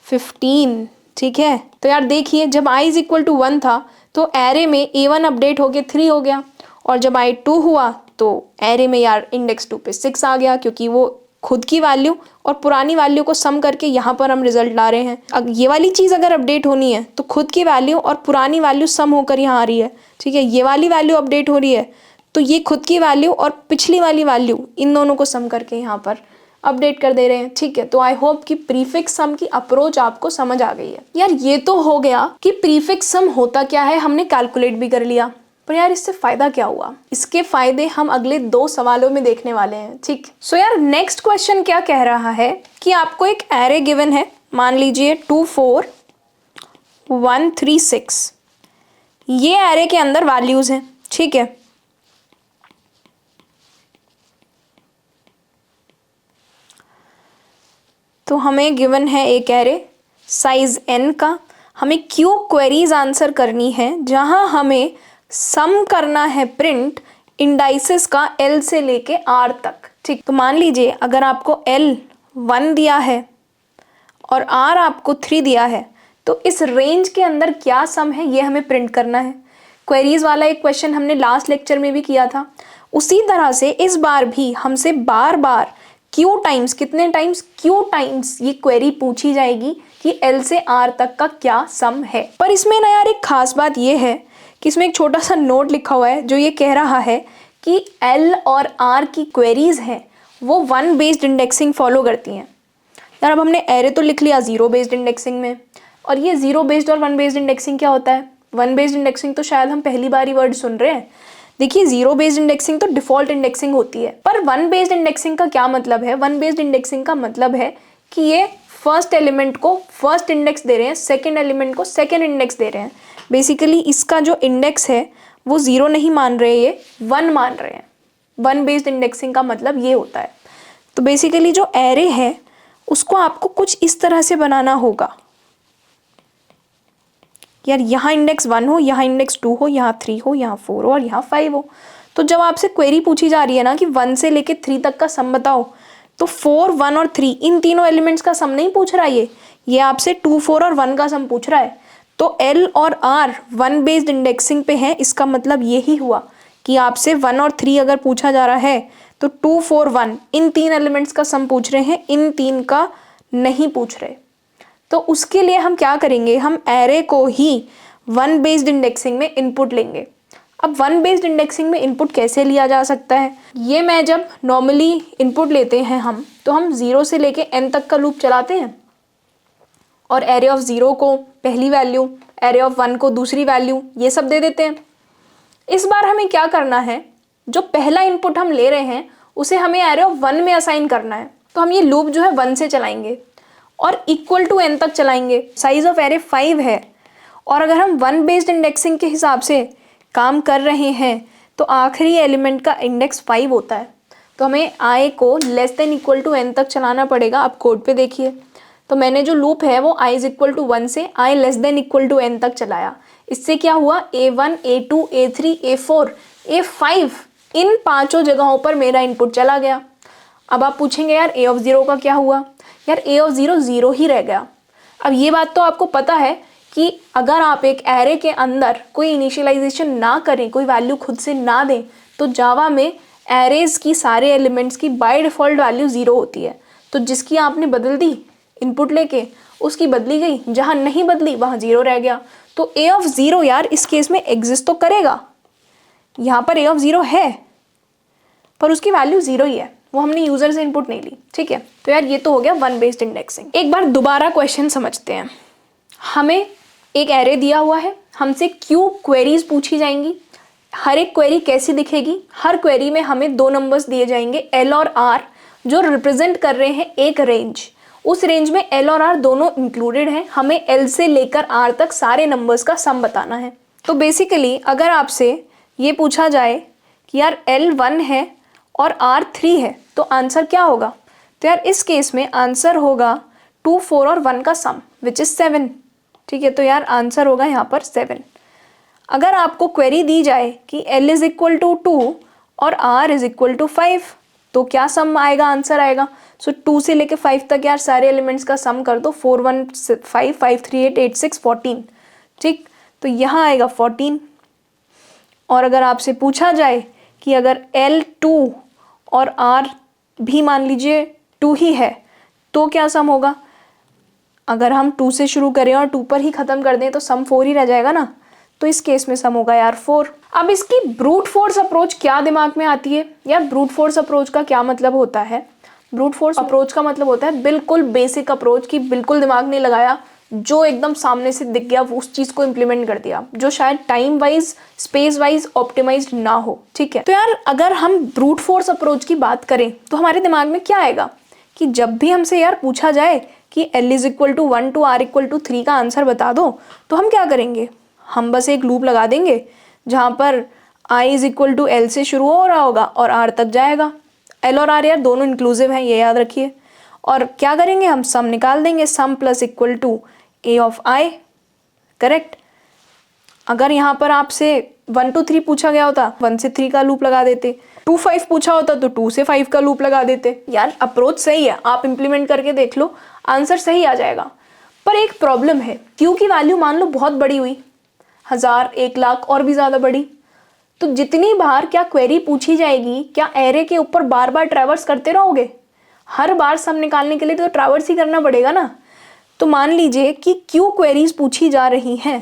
15। ठीक है, तो यार देखिए जब i इज इक्वल टू 1 था तो एरे में a1 अपडेट होके 3 हो गया, और जब i 2 हुआ तो एरे में यार इंडेक्स 2 पे 6 आ गया, क्योंकि वो खुद की वैल्यू और पुरानी वैल्यू को सम करके यहाँ पर हम रिजल्ट ला रहे हैं। अब ये वाली चीज़ अगर अपडेट होनी है तो खुद की वैल्यू और पुरानी वैल्यू सम होकर यहाँ आ रही है। ठीक है, ये वाली वैल्यू अपडेट हो रही है तो ये खुद की वैल्यू और पिछली वाली वैल्यू इन दोनों को सम करके यहाँ पर अपडेट कर दे रहे हैं। ठीक है, तो आई होप कि प्रीफिक्स सम की अप्रोच आपको समझ आ गई है। यार ये तो हो गया कि प्रीफिक्स सम होता क्या है, हमने कैलकुलेट भी कर लिया, पर यार इससे फायदा क्या हुआ, इसके फायदे हम अगले 2 सवालों में देखने वाले हैं। ठीक, सो यार नेक्स्ट क्वेश्चन क्या कह रहा है कि आपको एक एरे गिवन है, मान लीजिए 2 4 1 3 6, ये एरे के अंदर वैल्यूज हैं। ठीक है, तो हमें गिवन है एक एरे साइज n का, हमें क्यू क्वेरीज आंसर करनी है जहां हमें सम करना है प्रिंट इंडाइसेस का L से लेके R तक। ठीक, तो मान लीजिए अगर आपको L 1 दिया है और R आपको 3 दिया है, तो इस रेंज के अंदर क्या सम है ये हमें प्रिंट करना है। क्वेरीज वाला एक क्वेश्चन हमने लास्ट लेक्चर में भी किया था। उसी तरह से इस बार भी हमसे बार बार क्यू टाइम्स, कितने टाइम्स, क्यू टाइम्स ये क्वेरी पूछी जाएगी कि L से R तक का क्या सम है। पर इसमें ना यार एक खास बात ये है कि इसमें एक छोटा सा नोट लिखा हुआ है जो ये कह रहा है कि L और R की क्वेरीज हैं वो 1 बेस्ड इंडेक्सिंग फॉलो करती हैं। यार अब हमने एरे तो लिख लिया 0 बेस्ड इंडेक्सिंग में, और ये 0 बेस्ड और 1 बेस्ड इंडेक्सिंग क्या होता है? 1 बेस्ड इंडेक्सिंग तो शायद हम पहली बार ही वर्ड सुन रहे हैं। देखिए 0 बेस्ड इंडेक्सिंग तो डिफॉल्ट इंडेक्सिंग होती है, पर 1 बेस्ड इंडेक्सिंग का क्या मतलब है? 1 बेस्ड इंडेक्सिंग का मतलब है कि ये फर्स्ट एलिमेंट को फर्स्ट इंडेक्स दे रहे हैं, सेकेंड एलिमेंट को सेकेंड इंडेक्स दे रहे हैं। बेसिकली इसका जो इंडेक्स है वो 0 नहीं मान रहे, ये 1 मान रहे हैं। 1 बेस्ड इंडेक्सिंग का मतलब ये होता है। तो बेसिकली जो एरे है उसको आपको कुछ इस तरह से बनाना होगा। यार यहाँ इंडेक्स 1 हो, यहाँ इंडेक्स 2 हो, यहाँ 3 हो, यहाँ 4 हो और यहाँ 5 हो। तो जब आपसे क्वेरी पूछी जा रही है ना कि 1 से लेके 3 तक का सम बताओ, तो 4, 1 और 3 इन तीनों एलिमेंट्स का सम नहीं पूछ रहा है, ये आपसे 2, 4 और 1 का सम पूछ रहा है। तो L और R 1 बेस्ड इंडेक्सिंग पे है, इसका मतलब यही हुआ कि आपसे 1 और 3 अगर पूछा जा रहा है तो 2, 4, 1 इन 3 एलिमेंट्स का सम पूछ रहे हैं, इन 3 का नहीं पूछ रहे। तो उसके लिए हम क्या करेंगे, हम एरे को ही 1 बेस्ड इंडेक्सिंग में इनपुट लेंगे। अब 1 बेस्ड इंडेक्सिंग में इनपुट कैसे लिया जा सकता है? ये मैं जब नॉर्मली इनपुट लेते हैं हम, तो हम 0 से लेके n तक का लूप चलाते हैं और एरे ऑफ 0 को पहली वैल्यू, एरे ऑफ 1 को दूसरी वैल्यू, ये सब दे देते हैं। इस बार हमें क्या करना है, जो पहला इनपुट हम ले रहे हैं उसे हमें एरे ऑफ 1 में असाइन करना है। तो हम ये लूप जो है 1 से चलाएंगे और इक्वल टू n तक चलाएंगे। साइज ऑफ एरे 5 है और अगर हम 1 बेस्ड इंडेक्सिंग के हिसाब से काम कर रहे हैं तो आखिरी एलिमेंट का इंडेक्स 5 होता है। तो हमें i को less than equal to n तक चलाना पड़ेगा। आप कोड पे देखिए, तो मैंने जो लूप है वो i इज इक्वल टू 1 से i less than equal to n तक चलाया। इससे क्या हुआ, a1, a2, a3, a4, a5 इन पांचों जगहों पर मेरा इनपुट चला गया। अब आप पूछेंगे यार a ऑफ 0 का क्या हुआ? यार a ऑफ 0 0 ही रह गया। अब ये बात तो आपको पता है कि अगर आप एक एरे के अंदर कोई इनिशियलाइजेशन ना करें, कोई वैल्यू खुद से ना दें, तो जावा में एरेज की सारे एलिमेंट्स की बाय डिफ़ॉल्ट वैल्यू 0 होती है। तो जिसकी आपने बदल दी इनपुट लेके, उसकी बदली गई, जहाँ नहीं बदली वहाँ 0 रह गया। तो a ऑफ 0 यार इस केस में एग्जिस्ट तो करेगा। यहाँ पर a ऑफ 0 है पर उसकी वैल्यू 0 ही है, वो हमने यूजर से इनपुट नहीं ली। ठीक है, तो यार ये तो हो गया 1 बेस्ड इंडेक्सिंग। एक बार दोबारा क्वेश्चन समझते हैं। हमें एक एरे दिया हुआ है, हमसे क्यू क्वेरीज पूछी जाएंगी। हर एक क्वेरी कैसी दिखेगी? हर क्वेरी में हमें 2 नंबर्स दिए जाएंगे L और R, जो रिप्रेजेंट कर रहे हैं एक रेंज। उस रेंज में L और R दोनों इंक्लूडेड हैं। हमें L से लेकर R तक सारे नंबर्स का सम बताना है। तो बेसिकली अगर आपसे ये पूछा जाए कि यार L 1 है और R 3 है तो आंसर क्या होगा? तो यार इस केस में आंसर होगा 2, 4 और 1 का सम विच इज 7। ठीक है, तो यार आंसर होगा यहाँ पर 7। अगर आपको क्वेरी दी जाए कि L इज इक्वल टू 2 और R इज इक्वल टू 5 तो क्या सम आएगा, आंसर आएगा? सो 2 से लेके 5 तक यार सारे एलिमेंट्स का सम कर दो। 4, 1, 5, 5, 3, 8, 8, 6, 14। ठीक, तो यहाँ आएगा 14। और अगर आपसे पूछा जाए कि अगर L 2 और R भी मान लीजिए 2 ही है तो क्या सम होगा? अगर हम 2 से शुरू करें और 2 पर ही ख़त्म कर दें तो सम 4 ही रह जाएगा ना। तो इस केस में सम होगा यार 4। अब इसकी ब्रूट फोर्स अप्रोच क्या दिमाग में आती है? यार ब्रूट फोर्स अप्रोच का क्या मतलब होता है? ब्रूट फोर्स अप्रोच का मतलब होता है बिल्कुल बेसिक अप्रोच की, बिल्कुल दिमाग नहीं लगाया, जो एकदम सामने से दिख गया उस चीज़ को इम्प्लीमेंट कर दिया, जो शायद time wise space wise optimized ना हो। ठीक है, तो यार अगर हम ब्रूट फोर्स अप्रोच की बात करें तो हमारे दिमाग में क्या आएगा कि जब भी हमसे यार पूछा जाए कि L is equal to 1 to R equal to 3 का आंसर बता दो, तो हम क्या करेंगे? हम बस एक लूप लगा देंगे जहाँ पर I is equal to L से शुरू हो रहा होगा और R तक जाएगा। L और R यार दोनों इंक्लूसिव हैं, ये याद रखिए। और क्या करेंगे, हम सम निकाल देंगे, sum plus equal to A of I। Correct. अगर यहाँ पर आपसे 1 to 3 पूछा गया होता 1 से 3 का लूप लगा देते, 2 5 पूछा होता तो 2 से 5 का लूप लगा देते। यार अप्रोच सही है, आप इम्प्लीमेंट करके देख लो, आंसर सही आ जाएगा। पर एक प्रॉब्लम है, क्यू की वैल्यू मान लो बहुत बड़ी हुई, 1000, 1 लाख और भी ज़्यादा बड़ी, तो जितनी बार क्या क्वेरी पूछी जाएगी, क्या एरे के ऊपर बार बार ट्रैवर्स करते रहोगे? हर बार सम निकालने के लिए तो ट्रैवर्स ही करना पड़ेगा ना। तो मान लीजिए कि क्यू क्वेरीज पूछी जा रही हैं,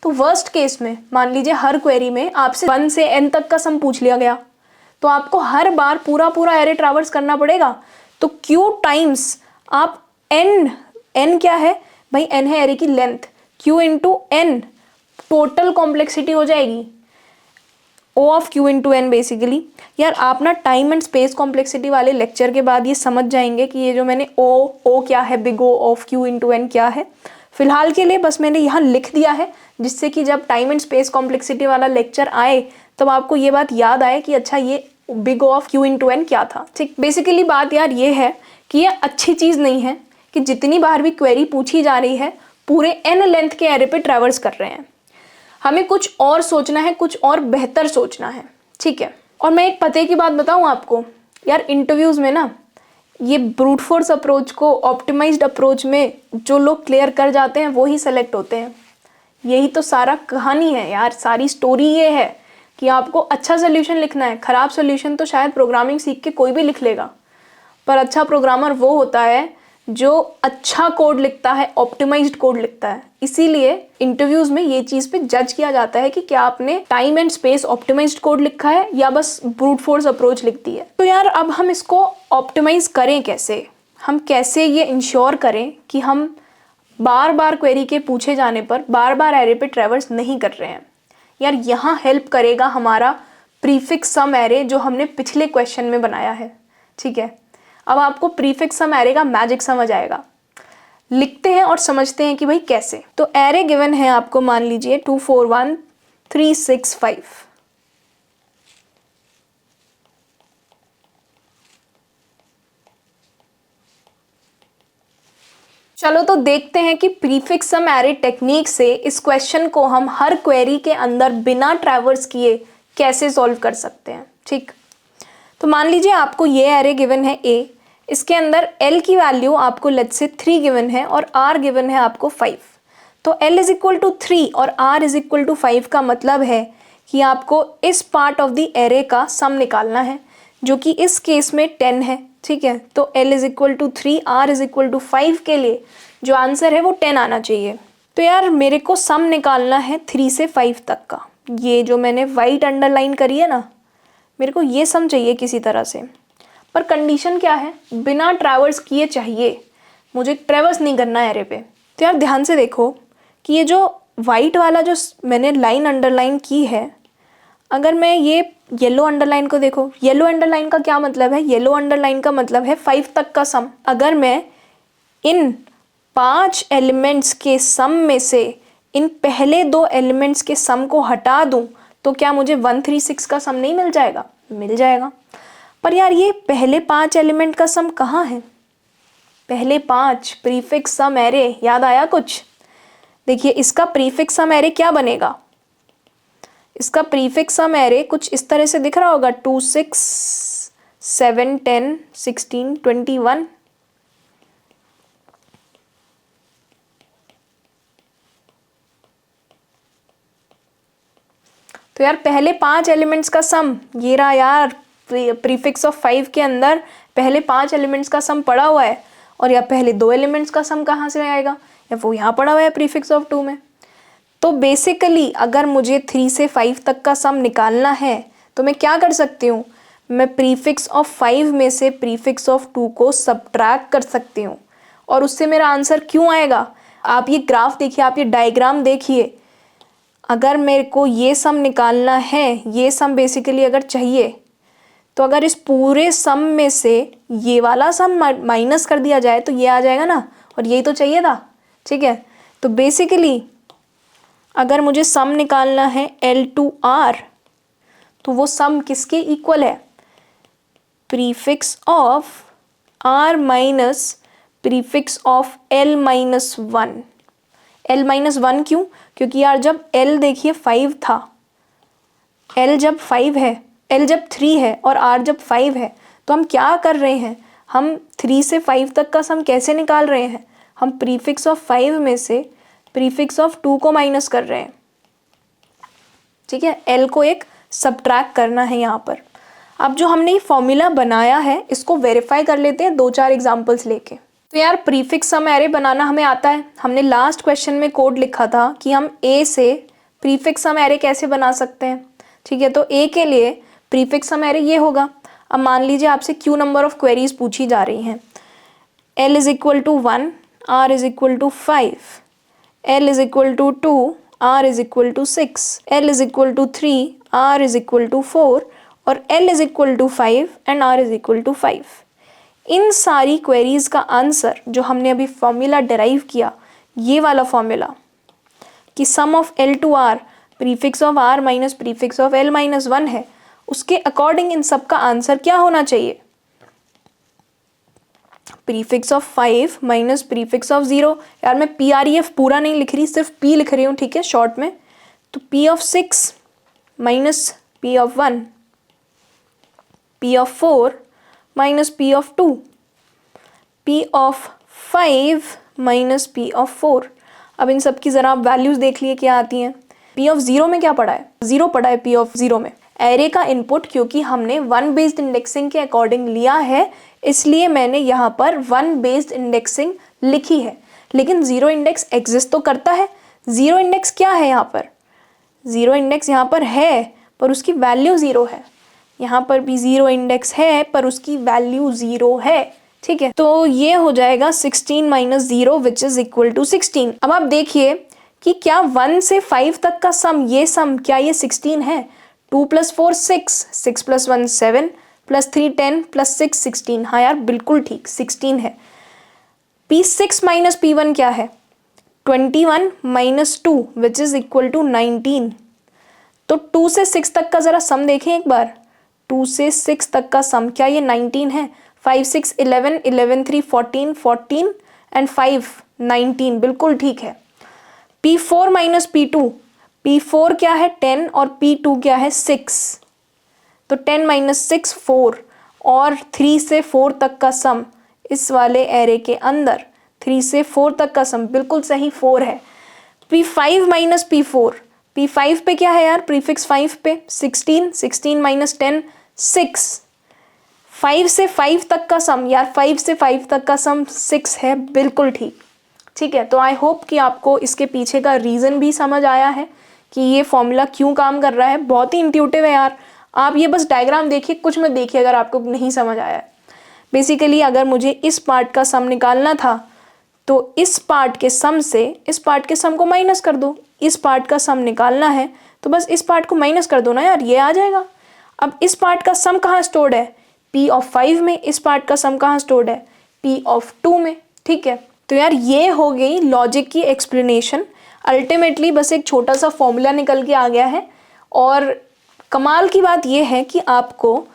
तो वर्स्ट केस में मान लीजिए हर क्वेरी में आपसे 1 से n तक का सम पूछ लिया गया, तो आपको हर बार पूरा पूरा एरे ट्रैवर्स करना पड़ेगा। तो क्यू टाइम्स आप n क्या है भाई, n है एरे की length, q into n total complexity हो जाएगी, O of Q into N basically. यार आप ना टाइम एंड स्पेस कॉम्प्लेक्सिटी वाले लेक्चर के बाद ये समझ जाएंगे कि ये जो मैंने O क्या है, big O of Q into N क्या है। फिलहाल के लिए बस मैंने यहाँ लिख दिया है, जिससे कि जब टाइम एंड स्पेस कॉम्प्लेक्सिटी वाला लेक्चर आए तब आपको ये बात याद आए कि अच्छा ये big O of Q into N क्या था। ठीक, बेसिकली बात यार ये है कि ये अच्छी चीज़ नहीं है कि जितनी बार भी क्वेरी पूछी जा रही है पूरे n लेंथ के एरे पे ट्रैवर्स कर रहे हैं। हमें कुछ और सोचना है, कुछ और बेहतर सोचना है, ठीक है। और मैं एक पते की बात बताऊं आपको, यार इंटरव्यूज़ में ना ये ब्रूट फोर्स अप्रोच को ऑप्टिमाइज्ड अप्रोच में जो लोग क्लियर कर जाते हैं वो ही सेलेक्ट होते हैं। यही तो सारा कहानी है यार, सारी स्टोरी ये है कि आपको अच्छा सोल्यूशन लिखना है। ख़राब सोल्यूशन तो शायद प्रोग्रामिंग सीख के कोई भी लिख लेगा, पर अच्छा प्रोग्रामर वो होता है जो अच्छा कोड लिखता है, ऑप्टिमाइज्ड कोड लिखता है। इसीलिए इंटरव्यूज में ये चीज़ पे जज किया जाता है कि क्या आपने time and space optimized code लिखा है या बस ब्रूट फोर्स अप्रोच लिख दी है। तो यार अब हम इसको ऑप्टिमाइज करें कैसे, हम कैसे ये इंश्योर करें कि हम बार बार क्वेरी के पूछे जाने पर बार बार एरे पे ट्रैवर्स नहीं कर रहे हैं। यार यहाँ हेल्प करेगा हमारा प्रीफिक्स सम एरे जो हमने पिछले क्वेश्चन में बनाया है, ठीक है। अब आपको प्रीफिक्स सम एरे का मैजिक समझ आएगा। लिखते हैं और समझते हैं कि भाई कैसे। तो एरे गिवन है आपको, मान लीजिए 2 4 1 3 6 5। चलो तो देखते हैं कि प्रीफिक्स सम एरे टेक्निक से इस क्वेश्चन को हम हर क्वेरी के अंदर बिना ट्रैवर्स किए कैसे सॉल्व कर सकते हैं। ठीक, तो मान लीजिए आपको ये एरे गिवन है A, इसके अंदर L की वैल्यू आपको लेट्स से 3 गिवन है और R गिवन है आपको 5। तो L इज इक्वल टू 3 और R इज इक्वल टू 5 का मतलब है कि आपको इस पार्ट ऑफ द एरे का सम निकालना है, जो कि इस केस में 10 है, ठीक है। तो L is equal to 3, R is equal to 5 के लिए जो आंसर है वो 10 आना चाहिए। तो यार मेरे को सम निकालना है 3 से 5 तक का। ये जो मैंने वाइट अंडरलाइन करी है ना, मेरे को ये सम चाहिए किसी तरह से, पर कंडीशन क्या है, बिना ट्रैवर्स किए चाहिए, मुझे ट्रैवर्स नहीं करना है एरे पे। तो यार ध्यान से देखो कि ये जो वाइट वाला जो मैंने लाइन अंडरलाइन की है, अगर मैं ये येलो अंडरलाइन को देखो, येलो अंडरलाइन का क्या मतलब है, येलो अंडरलाइन का मतलब है 5 तक का सम। अगर मैं इन 5 एलिमेंट्स के सम में से इन पहले 2 एलिमेंट्स के सम को हटा दूं तो क्या मुझे 136 का सम नहीं मिल जाएगा? मिल जाएगा। पर यार ये पहले 5 एलिमेंट का सम कहाँ है? पहले 5 प्रीफिक्स सम एरे, याद आया कुछ? देखिए इसका प्रीफिक्स सम एरे क्या बनेगा, इसका प्रीफिक्स सम एरे कुछ इस तरह से दिख रहा होगा, 2 6 7 10 16 21। तो यार पहले 5 एलिमेंट्स का सम ये रहा यार, प्रीफिक्स ऑफ 5 के अंदर पहले 5 एलिमेंट्स का सम पड़ा हुआ है, और या पहले 2 एलिमेंट्स का सम कहाँ से आएगा, या वो यहाँ पड़ा हुआ है प्रीफिक्स ऑफ 2 में। तो बेसिकली अगर मुझे 3 से 5 तक का सम निकालना है तो मैं क्या कर सकती हूँ, मैं प्रीफिक्स ऑफ 5 में से प्रीफिक्स ऑफ 2 को सब्ट्रैक्ट कर सकती हूँ, और उससे मेरा आंसर क्यों आएगा। आप ये ग्राफ देखिए, आप ये डायग्राम देखिए, अगर मेरे को ये सम निकालना है, ये सम बेसिकली अगर चाहिए, तो अगर इस पूरे सम में से ये वाला सम माइनस कर दिया जाए तो ये आ जाएगा ना, और यही तो चाहिए था, ठीक है। तो बेसिकली अगर मुझे सम निकालना है L2R, तो वो सम किसके इक्वल है, prefix of R minus prefix of L minus 1। L minus 1 क्यों, क्योंकि यार जब L देखिए 5 था L जब 5 है, L जब 3 है और R जब 5 है, तो हम क्या कर रहे हैं, हम 3 से 5 तक का सम कैसे निकाल रहे हैं, हम प्रीफिक्स ऑफ 5 में से प्रीफिक्स ऑफ 2 को माइनस कर रहे हैं। ठीक है, L को एक सब्ट्रैक्ट करना है यहाँ पर। अब जो हमने ये फॉर्मूला बनाया है इसको वेरीफाई कर लेते हैं 2-4 एग्जांपल्स लेके। तो यार प्रीफिक्स सम एरे बनाना हमें आता है, हमने लास्ट क्वेश्चन में कोड लिखा था कि हम A से प्रीफिक्स सम एरे कैसे बना सकते हैं। ठीक है, तो A के लिए प्रीफिक्स सम एरे ये होगा। अब मान लीजिए आपसे Q नंबर ऑफ क्वेरीज पूछी जा रही हैं, L is equal to 1, R is equal to 5, L is equal to 2, R is equal to 6, L is equal to 3, R is equal to 4 और L is equal to 5 and R is equal to 5। इन सारी queries का answer जो हमने अभी formula derive किया, ये वाला फॉर्मूला कि sum of L to R prefix of R minus prefix of L minus 1 है, उसके अकॉर्डिंग इन सब का आंसर क्या होना चाहिए, prefix of 5 minus prefix of 0। यार मैं PREF पूरा नहीं लिख रही, सिर्फ P लिख रही हूँ, ठीक है, शॉर्ट में। तो P of 6 minus P of 1, P of 4 minus P of 2, P of 5 minus P of 4। अब इन सब की ज़रा आप वैल्यूज़ देख लिए क्या आती हैं। P ऑफ 0 में क्या पड़ा है, 0 पड़ा है P ऑफ 0 में। एरे का इनपुट क्योंकि हमने 1 बेस्ड इंडेक्सिंग के अकॉर्डिंग लिया है, इसलिए मैंने यहाँ पर 1 बेस्ड इंडेक्सिंग लिखी है, लेकिन 0 इंडेक्स एग्जिस्ट तो करता है। 0 इंडेक्स क्या है यहाँ पर, 0 इंडेक्स यहाँ पर है पर उसकी वैल्यू 0 है, यहाँ पर भी 0 इंडेक्स है पर उसकी वैल्यू 0 है। ठीक है, तो ये हो जाएगा 16 minus 0 which is equal to 16। अब आप देखिए कि क्या 1 से 5 तक का सम, ये सम क्या ये 16 है। 2 + 4 6, 6 + 1 7 + 3 10 + 6 16। हाँ यार बिल्कुल ठीक, 16 है। P6 माइनस P1 क्या है, 21 minus 2 which is equal to 19। तो 2 से 6 तक का ज़रा सम देखें एक बार, 2 से 6 तक का सम क्या ये 19 है। 5 6 11, 11 3 14, 14 एंड 5 19, बिल्कुल ठीक है। P4 माइनस P2, P4 क्या है 10 और P2 क्या है 6, तो 10 माइनस 6 4 और 3 से 4 तक का सम इस वाले एरे के अंदर 3 से 4 तक का सम बिल्कुल सही 4 है। P5 माइनस P4, P5 पे क्या है यार, प्रीफिक्स 5 पे 16, 16 माइनस 10 6, 5 से 5 तक का सम, यार 5 से 5 तक का सम 6 है, बिल्कुल ठीक। ठीक है, तो आई होप कि आपको इसके पीछे का रीज़न भी समझ आया है कि ये फॉर्मूला क्यों काम कर रहा है। बहुत ही इंट्यूटिव है यार, आप ये बस डायग्राम देखिए, कुछ मत देखिए अगर आपको नहीं समझ आया है। बेसिकली अगर मुझे इस पार्ट का सम निकालना था तो इस पार्ट के सम से इस पार्ट के सम को माइनस कर दो, इस पार्ट का सम निकालना है तो बस इस पार्ट को माइनस कर दो ना यार, ये आ जाएगा। अब इस पार्ट का सम कहाँ स्टोर्ड है, P ऑफ 5 में, इस पार्ट का सम कहाँ स्टोर्ड है, P ऑफ 2 में। ठीक है, तो यार ये हो गई लॉजिक की एक्सप्लेनेशन। अल्टीमेटली बस एक छोटा सा फॉर्मूला निकल के आ गया है, और कमाल की बात ये है कि आपको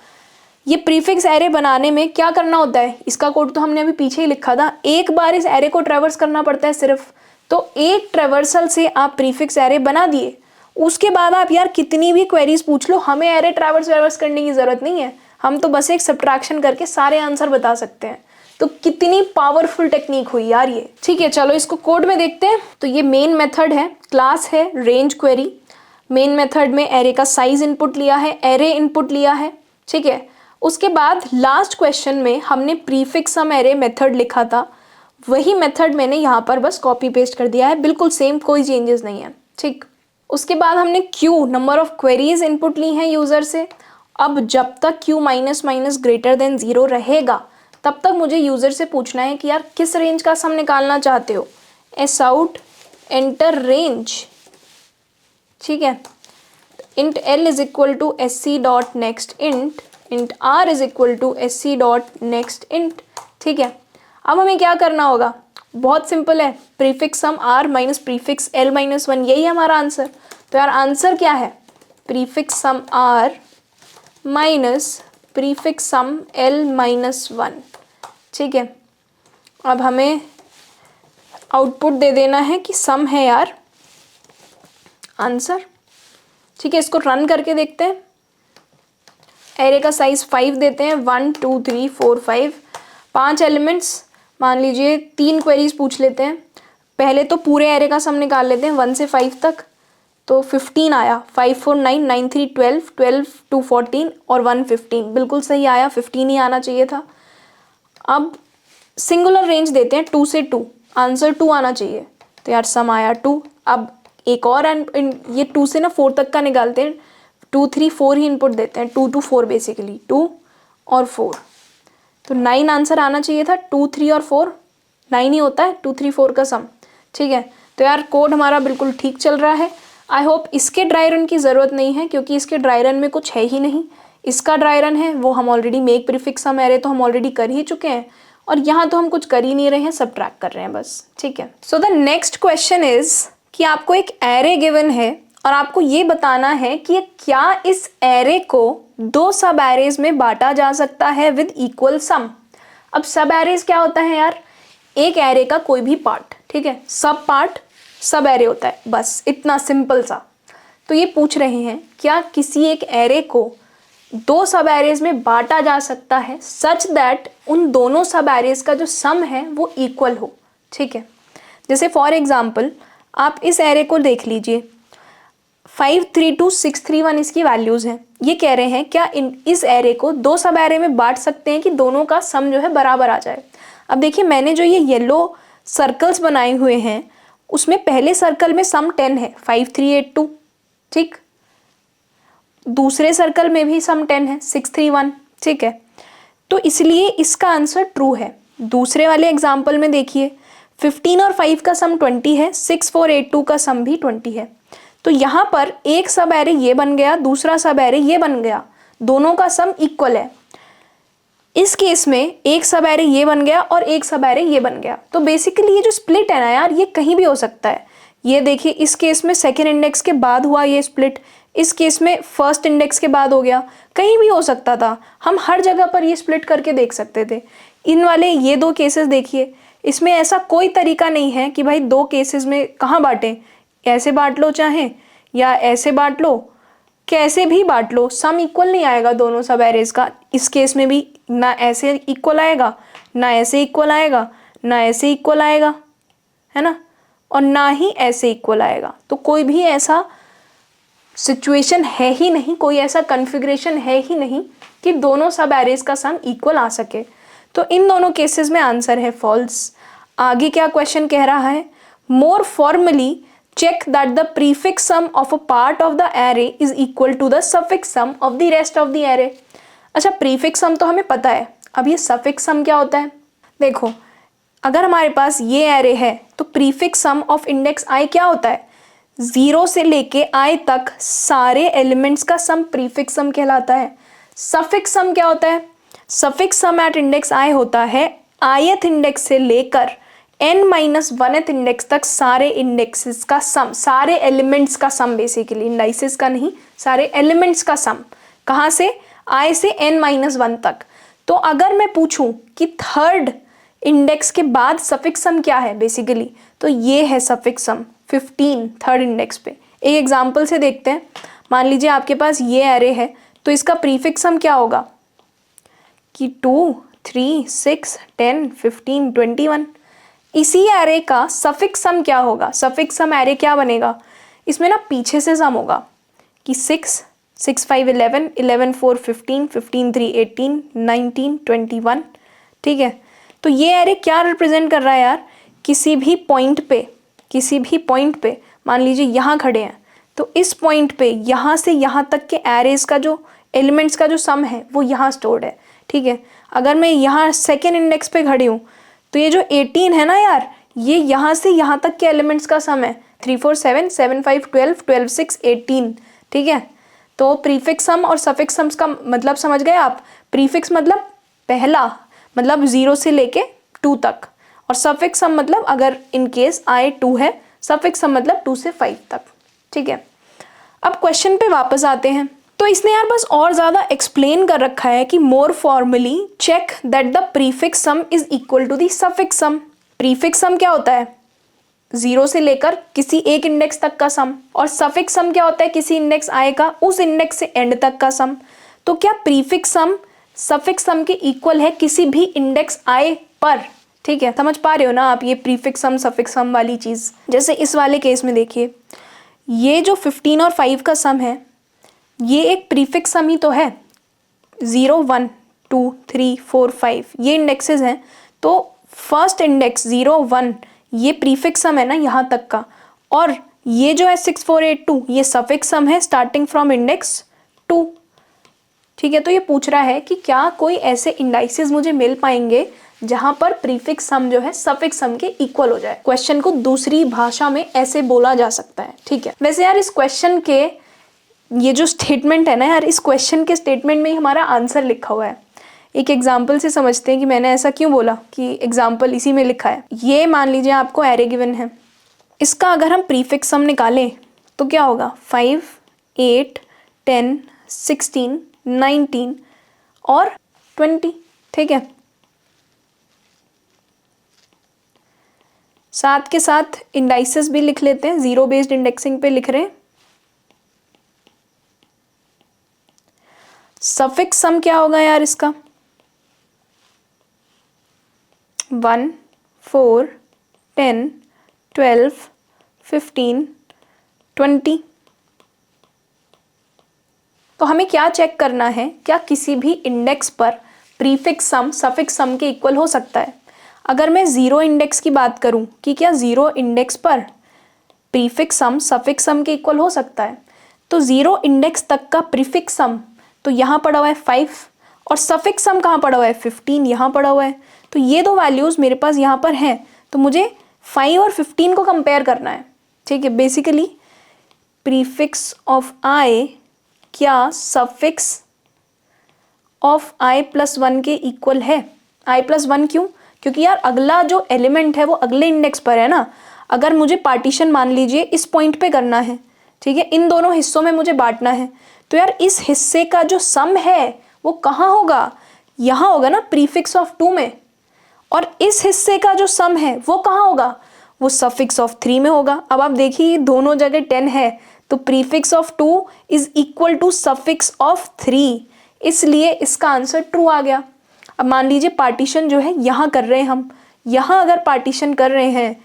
ये प्रीफिक्स एरे बनाने में क्या करना होता है, इसका कोड तो हमने अभी पीछे ही लिखा था, एक बार इस एरे को ट्रैवर्स करना पड़ता है सिर्फ। तो एक ट्रैवर्सल से आप प्रीफिक्स एरे बना दिए, उसके बाद आप यार कितनी भी क्वेरीज पूछ लो, हमें एरे ट्रैवर्स करने की ज़रूरत नहीं है, हम तो बस एक सब्ट्रैक्शन करके सारे आंसर बता सकते हैं। तो कितनी पावरफुल टेक्निक हुई यार ये। ठीक है, चलो इसको कोड में देखते हैं। तो ये मेन मेथड है, क्लास है रेंज क्वेरी। मेन मेथड में एरे का साइज इनपुट लिया है, एरे इनपुट लिया है। ठीक है, उसके बाद लास्ट क्वेश्चन में हमने प्रीफिक्स सम एरे मेथड लिखा था, वही मेथड मैंने यहाँ पर बस कॉपी पेस्ट कर दिया है, बिल्कुल सेम, कोई चेंजेस नहीं है। ठीक, उसके बाद हमने Q number of queries input ली हैं यूज़र से। अब जब तक Q minus minus greater than 0 रहेगा तब तक मुझे यूज़र से पूछना है कि यार किस रेंज का सम निकालना चाहते हो, एस आउट एंटर रेंज। ठीक है, int L is equal to SC dot next int R is equal to SC dot next int. ठीक है, अब हमें क्या करना होगा, बहुत सिंपल है, प्रीफिक्स सम R minus prefix L minus 1, यही है हमारा आंसर। तो यार आंसर क्या है, प्रीफिक्स सम R माइनस प्रीफिक्स सम L माइनस 1। ठीक है, अब हमें आउटपुट दे देना है कि सम है यार आंसर। ठीक है, इसको रन करके देखते हैं। एरे का साइज 5 देते हैं, 1 2 3 4 5, 5 एलिमेंट्स, मान लीजिए 3 क्वेरीज पूछ लेते हैं। पहले तो पूरे एरे का सम निकाल लेते हैं 1 से 5 तक, तो 15 आया, 5 4 9 9 3 12, 12 2 14 और 1 15, बिल्कुल सही आया, 15 ही आना चाहिए था। अब सिंगुलर रेंज देते हैं 2 से 2, आंसर 2 आना चाहिए, तो यार सम आया 2। अब एक और ये 2 से ना 4 तक का निकालते हैं, 2 3 4 ही इनपुट देते हैं, 2 2 4 बेसिकली, 2 और 4, तो 9 आंसर आना चाहिए था। 2 3 और 4 9 ही होता है, 2 3 4 का सम। ठीक है, तो यार कोड हमारा बिल्कुल ठीक चल रहा है। आई होप इसके ड्राई रन की ज़रूरत नहीं है, क्योंकि इसके ड्राई रन में कुछ है ही नहीं। इसका ड्राई रन है वो हम already make prefix sum array तो हम ऑलरेडी कर ही चुके हैं, और यहाँ तो हम कुछ कर ही नहीं रहे हैं, सबट्रैक्ट कर रहे हैं बस। ठीक है, so the next question is कि आपको एक एरे गिवन है और आपको ये बताना है कि क्या इस एरे को 2 सब एरेज में बांटा जा सकता है विद इक्वल सम। अब सब एरेज क्या होता है यार, एक एरे का कोई भी पार्ट, ठीक है, सब पार्ट सब एरे होता है, बस इतना सिंपल सा। तो ये पूछ रहे हैं क्या किसी एक एरे को 2 सब एरेज में बांटा जा सकता है सच दैट उन दोनों सब एरेज का जो सम है वो इक्वल हो। ठीक है, जैसे फॉर एग्जांपल आप इस एरे को देख लीजिए, 5 3 2 6 3 1 इसकी वैल्यूज़ हैं। ये कह रहे हैं क्या इस एरे को 2 सब एरे में बांट सकते हैं कि दोनों का सम जो है बराबर आ जाए। अब देखिए मैंने जो ये येलो सर्कल्स बनाए हुए हैं उसमें पहले सर्कल में सम 10 है, 5 3 8 2, ठीक। दूसरे सर्कल में भी सम 10 है, 6 3 1, ठीक है। तो इसलिए इसका आंसर ट्रू है। दूसरे वाले एग्जाम्पल में देखिए 15 और 5 का सम 20 है, 6 4 8 2 का सम भी 20 है। तो यहाँ पर एक सब एरे ये बन गया, दूसरा सब एरे ये बन गया, दोनों का सम इक्वल है। इस केस में एक सब एरे ये बन गया और एक सब एरे ये बन गया। तो बेसिकली ये जो स्प्लिट है ना यार, ये कहीं भी हो सकता है। ये देखिए इस केस में सेकेंड इंडेक्स के बाद हुआ ये स्प्लिट, इस केस में फर्स्ट इंडेक्स के बाद हो गया, कहीं भी हो सकता था। हम हर जगह पर ये स्प्लिट करके देख सकते थे। इन वाले ये 2 केसेस देखिए, इसमें ऐसा कोई तरीका नहीं है कि भाई 2 केसेस में कहाँ बांटें, ऐसे बांट लो चाहे या ऐसे बांट लो, कैसे भी बांट लो, सम इक्वल नहीं आएगा दोनों सब एरेज का। इस केस में भी ना ऐसे इक्वल आएगा, ना ऐसे इक्वल आएगा, ना ऐसे इक्वल आएगा, है ना, और ना ही ऐसे इक्वल आएगा। तो कोई भी ऐसा सिचुएशन है ही नहीं, कोई ऐसा कॉन्फ़िगरेशन है ही नहीं कि दोनों सब एरेज का सम इक्वल आ सके। तो इन दोनों केसेस में आंसर है फॉल्स। आगे क्या क्वेश्चन कह रहा है, मोर formally check that the prefix sum of a part of the array is equal to the suffix sum of the rest of the array। अच्छा, prefix sum तो हमें पता है, अब ये suffix sum क्या होता है। देखो अगर हमारे पास ये array है तो prefix sum of index i क्या होता है, 0 से लेके i तक सारे एलिमेंट्स का सम prefix sum कहलाता है। suffix sum क्या होता है, suffix sum at index i होता है ith इंडेक्स से लेकर n-1th इंडेक्स तक सारे इंडेक्सेस का सम, सारे एलिमेंट्स का सम, बेसिकली इंडाइसेस का नहीं, सारे एलिमेंट्स का सम। कहाँ से, i से n-1 तक। तो अगर मैं पूछूं कि थर्ड इंडेक्स के बाद सफिक्स सम क्या है बेसिकली, तो ये है सफिक्स सम 15 थर्ड इंडेक्स पे। एक एग्जांपल से देखते हैं, मान लीजिए आपके पास ये एरे है तो इसका प्रीफिक्स सम क्या होगा कि 2 3 6 10 15 21। इसी एरे का सफिक्स सम क्या होगा, सफिक्स सम एरे क्या बनेगा, इसमें ना पीछे से सम होगा कि 6 6 5 11 11 4 15 15 3 18 19 21। ठीक है, तो ये एरे क्या रिप्रेजेंट कर रहा है यार, किसी भी पॉइंट पे मान लीजिए यहाँ खड़े हैं तो इस पॉइंट पे यहाँ से यहाँ तक के एरेज का जो एलिमेंट्स का जो सम है वो यहाँ स्टोर्ड है। ठीक है, अगर मैं यहाँ सेकेंड इंडेक्स पे खड़ी हूँ तो ये जो 18 है ना यार, ये यहाँ से यहाँ तक के एलिमेंट्स का सम है, 3 4 7 7 5 12 12 6 18। ठीक है, तो प्रीफिक्स सम और सफिक्स सम्स का मतलब समझ गए आप। प्रीफिक्स मतलब पहला, मतलब 0 से लेके 2 तक, और सफिक्स सम मतलब अगर इन केस i 2 है, सफिक्स सम मतलब 2 से 5 तक। ठीक है, अब क्वेश्चन पे वापस आते हैं। तो इसने यार बस और ज़्यादा एक्सप्लेन कर रखा है कि more formally check that the prefix sum is equal to the suffix sum. Prefix sum क्या होता है, 0 से लेकर किसी एक इंडेक्स तक का सम, और सफिक्स सम क्या होता है, किसी इंडेक्स i का उस इंडेक्स से एंड तक का सम। तो क्या प्रीफिक्स सम सफिक्स सम के इक्वल है किसी भी इंडेक्स i पर? ठीक है, समझ पा रहे हो ना आप ये प्रीफिक्स सम सफिक्स सम वाली चीज़। जैसे इस वाले केस में देखिए, ये जो 15 और 5 का सम है ये एक प्रीफिक्स सम ही तो है। 0 1 2 3 4 5 ये इंडेक्सेस हैं, तो फर्स्ट इंडेक्स 0 1 ये प्रीफिक्स सम है ना यहाँ तक का, और ये जो है 6 4 8 2 ये सफिक्स सम है स्टार्टिंग फ्रॉम इंडेक्स 2। ठीक है, तो ये पूछ रहा है कि क्या कोई ऐसे इंडाइसेस मुझे मिल पाएंगे जहां पर प्रीफिक्स सम जो है सफिक्स सम के इक्वल हो जाए। क्वेश्चन को दूसरी भाषा में ऐसे बोला जा सकता है। ठीक है, वैसे यार इस क्वेश्चन के ये जो स्टेटमेंट है ना यार, इस क्वेश्चन के स्टेटमेंट में ही हमारा आंसर लिखा हुआ है। एक एग्जाम्पल से समझते हैं कि मैंने ऐसा क्यों बोला कि एग्जाम्पल इसी में लिखा है। ये मान लीजिए आपको एरे गिवन है, इसका अगर हम प्रीफिक्स सम निकालें तो क्या होगा, 5 8 10 16 19 और 20। ठीक है, साथ के साथ इंडाइसेस भी लिख लेते हैं, जीरो बेस्ड इंडेक्सिंग पे लिख रहे हैं। सफिक्स सम क्या होगा यार इसका, 1 4 10 12 15 20। तो हमें क्या चेक करना है, क्या किसी भी इंडेक्स पर प्रीफिक्स सम सफिक्स सम के इक्वल हो सकता है। अगर मैं जीरो इंडेक्स की बात करूं कि क्या जीरो इंडेक्स पर प्रीफिक्स सम सफिक्स सम के इक्वल हो सकता है, तो जीरो इंडेक्स तक का प्रीफिक्स सम तो यहाँ पड़ा हुआ है 5, और सफिक्स सम कहाँ पड़ा हुआ है, 15 यहाँ पड़ा हुआ है। तो ये दो वैल्यूज़ मेरे पास यहाँ पर हैं, तो मुझे 5 और 15 को कंपेयर करना है। ठीक है, बेसिकली प्रीफिक्स ऑफ i क्या सफिक्स ऑफ i+1 के इक्वल है। i+1 क्यों, क्योंकि यार अगला जो एलिमेंट है वो अगले इंडेक्स पर है ना। अगर मुझे पार्टीशन मान लीजिए इस पॉइंट पे करना है, ठीक है, इन दोनों हिस्सों में मुझे बांटना है, तो यार इस हिस्से का जो सम है वो कहाँ होगा, यहाँ होगा ना प्रीफिक्स ऑफ 2 में, और इस हिस्से का जो सम है वो कहाँ होगा, वो सफिक्स ऑफ 3 में होगा। अब आप देखिए दोनों जगह 10 है, तो prefix of 2 is equal to suffix of 3, इसलिए इसका आंसर ट्रू आ गया। अब मान लीजिए पार्टीशन जो है यहाँ कर रहे हैं हम, यहाँ अगर पार्टीशन कर रहे हैं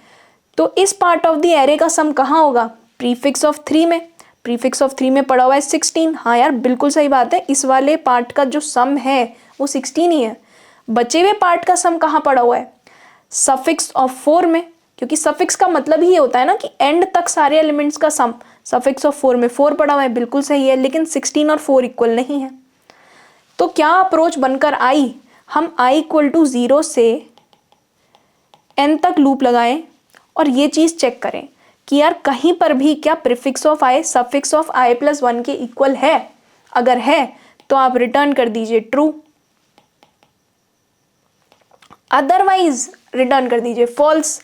तो इस पार्ट ऑफ द एरे का सम कहाँ होगा, प्रीफिक्स ऑफ 3 में। प्रीफिक्स ऑफ 3 में पड़ा हुआ है 16। हाँ यार बिल्कुल सही बात है, इस वाले पार्ट का जो सम है वो 16 ही है। बचे हुए पार्ट का सम कहाँ पड़ा हुआ है, सफिक्स ऑफ 4 में, क्योंकि सफिक्स का मतलब ही होता है ना कि एंड तक सारे एलिमेंट्स का सम। सफिक्स ऑफ 4 में 4 पड़ा हुआ है, बिल्कुल सही है, लेकिन 16 और 4 इक्वल नहीं है। तो क्या अप्रोच बनकर आई, हम i इक्वल टू 0 से n तक लूप लगाएं और ये चीज़ चेक करें कि यार कहीं पर भी क्या prefix of i suffix of i+1 के इक्वल है। अगर है तो आप रिटर्न कर दीजिए ट्रू, अदरवाइज रिटर्न कर दीजिए फॉल्स।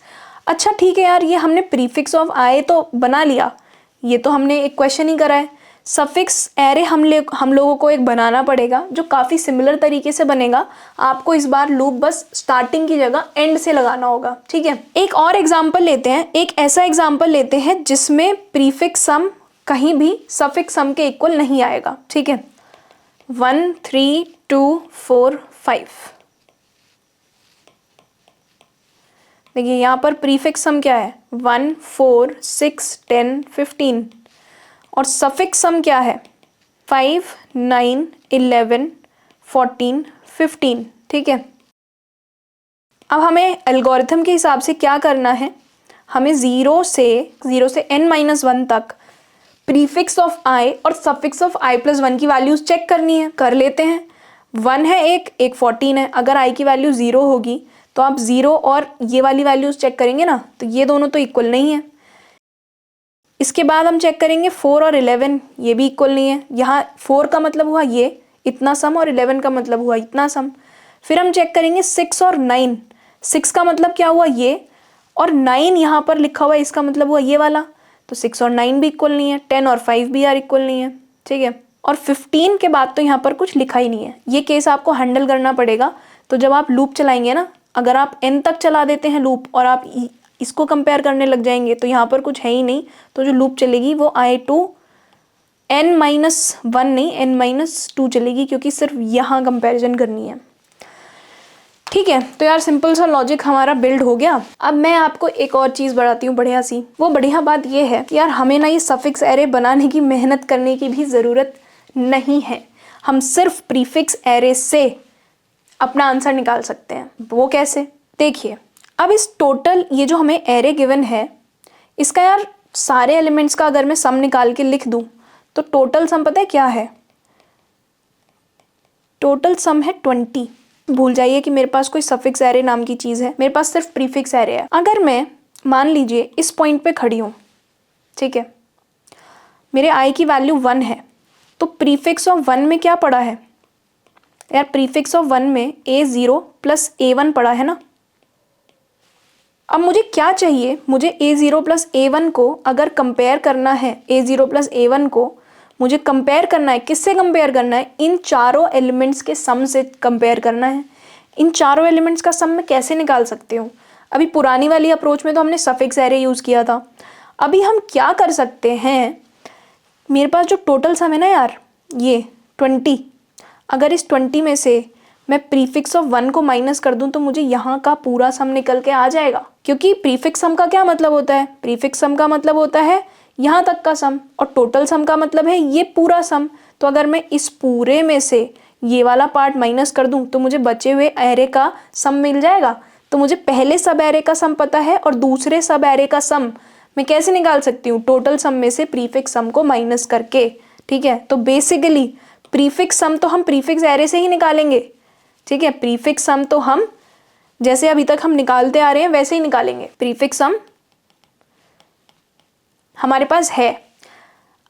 अच्छा ठीक है यार, ये हमने प्रीफिक्स ऑफ i तो बना लिया, ये तो हमने एक क्वेश्चन ही करा है। सफिक्स एरे हम लोगों को एक बनाना पड़ेगा जो काफ़ी सिमिलर तरीके से बनेगा। आपको इस बार लूप बस स्टार्टिंग की जगह एंड से लगाना होगा। ठीक है, एक और एग्जांपल लेते हैं, एक ऐसा एग्जांपल लेते हैं जिसमें प्रीफिक्स सम कहीं भी सफिक्स सम के इक्वल नहीं आएगा। ठीक है, 1 3 2 4 5। देखिए यहाँ पर प्रीफिक्स सम क्या है, 1 4 6 10 15, और सफिक्स सम क्या है, 5 9 11 14 15। ठीक है, अब हमें एल्गोरिथम के हिसाब से क्या करना है, हमें 0 से n-1 तक प्रीफिक्स ऑफ i और सफिक्स ऑफ i+1 की वैल्यूज़ चेक करनी है। कर लेते हैं, 1 है एक 14 है। अगर i की वैल्यू 0 होगी तो आप 0 और ये वाली वैल्यूज़ चेक करेंगे ना, तो ये दोनों तो इक्वल नहीं है। इसके बाद हम चेक करेंगे 4 और 11, ये भी इक्वल नहीं है। यहाँ 4 का मतलब हुआ ये इतना सम और 11 का मतलब हुआ इतना सम। फिर हम चेक करेंगे 6 और 9, 6 का मतलब क्या हुआ ये, और 9 यहाँ पर लिखा हुआ है, इसका मतलब हुआ ये वाला, तो 6 और 9 भी इक्वल नहीं है। 10 और 5 भी यार इक्वल नहीं है। ठीक है, और 15 के बाद तो यहाँ पर कुछ लिखा ही नहीं है। ये केस आपको हैंडल करना पड़ेगा। तो जब आप लूप चलाएंगे ना, अगर आप n तक चला देते हैं लूप और आप इसको कंपेयर करने लग जाएंगे तो यहाँ पर कुछ है ही नहीं, तो जो लूप चलेगी वो I to n-1 नहीं n-2 चलेगी, क्योंकि सिर्फ यहाँ कंपैरिजन करनी है। ठीक है, तो यार सिंपल सा लॉजिक हमारा बिल्ड हो गया। अब मैं आपको एक और चीज़ बताती हूँ बढ़िया सी। वो बढ़िया बात ये है यार, हमें ना ये सफिक्स एरे बनाने की मेहनत करने की भी ज़रूरत नहीं है। हम सिर्फ प्रीफिक्स एरे से अपना आंसर निकाल सकते हैं। वो कैसे? देखिए, अब इस टोटल ये जो हमें एरे गिवन है, इसका यार सारे एलिमेंट्स का अगर मैं सम निकाल के लिख दूँ तो टोटल सम पता है क्या है? टोटल सम है 20। भूल जाइए कि मेरे पास कोई सफिक्स एरे नाम की चीज़ है, मेरे पास सिर्फ प्रीफिक्स एरे है। अगर मैं मान लीजिए इस पॉइंट पे खड़ी हूँ, ठीक है, मेरे i की वैल्यू 1 है, तो प्रीफिक्स ऑफ 1 में क्या पड़ा है यार? प्रीफिक्स ऑफ 1 में a0 प्लस a1 पड़ा है ना। अब मुझे क्या चाहिए? मुझे a0 प्लस a1 को अगर कंपेयर करना है, a0 प्लस a1 को मुझे कंपेयर करना है। किससे कंपेयर करना है? इन चारों एलिमेंट्स के सम से कंपेयर करना है। इन चारों एलिमेंट्स का सम मैं कैसे निकाल सकती हूँ? अभी पुरानी वाली अप्रोच में तो हमने सफिक्स एरे यूज़ किया था। अभी हम क्या कर सकते हैं, मेरे पास जो टोटल सम है ना यार, ये 20, अगर इस 20 में से मैं प्रीफिक्स ऑफ 1 को माइनस कर दूं तो मुझे यहाँ का पूरा सम निकल के आ जाएगा। क्योंकि प्रीफिक्स सम का क्या मतलब होता है? प्रीफिक्स सम का मतलब होता है यहाँ तक का सम, और टोटल सम का मतलब है ये पूरा सम। तो अगर मैं इस पूरे में से ये वाला पार्ट माइनस कर दूं तो मुझे बचे हुए एरे का सम मिल जाएगा। तो मुझे पहले सब एरे का सम पता है और दूसरे सब एरे का सम मैं कैसे निकाल सकती हूँ? टोटल सम में से प्रीफिक्स सम को माइनस करके। ठीक है, तो बेसिकली प्रीफिक्स सम तो हम प्रीफिक्स एरे से ही निकालेंगे। ठीक है, प्रीफिक्स सम तो हम जैसे अभी तक हम निकालते आ रहे हैं वैसे ही निकालेंगे। प्रीफिक्स सम हमारे पास है।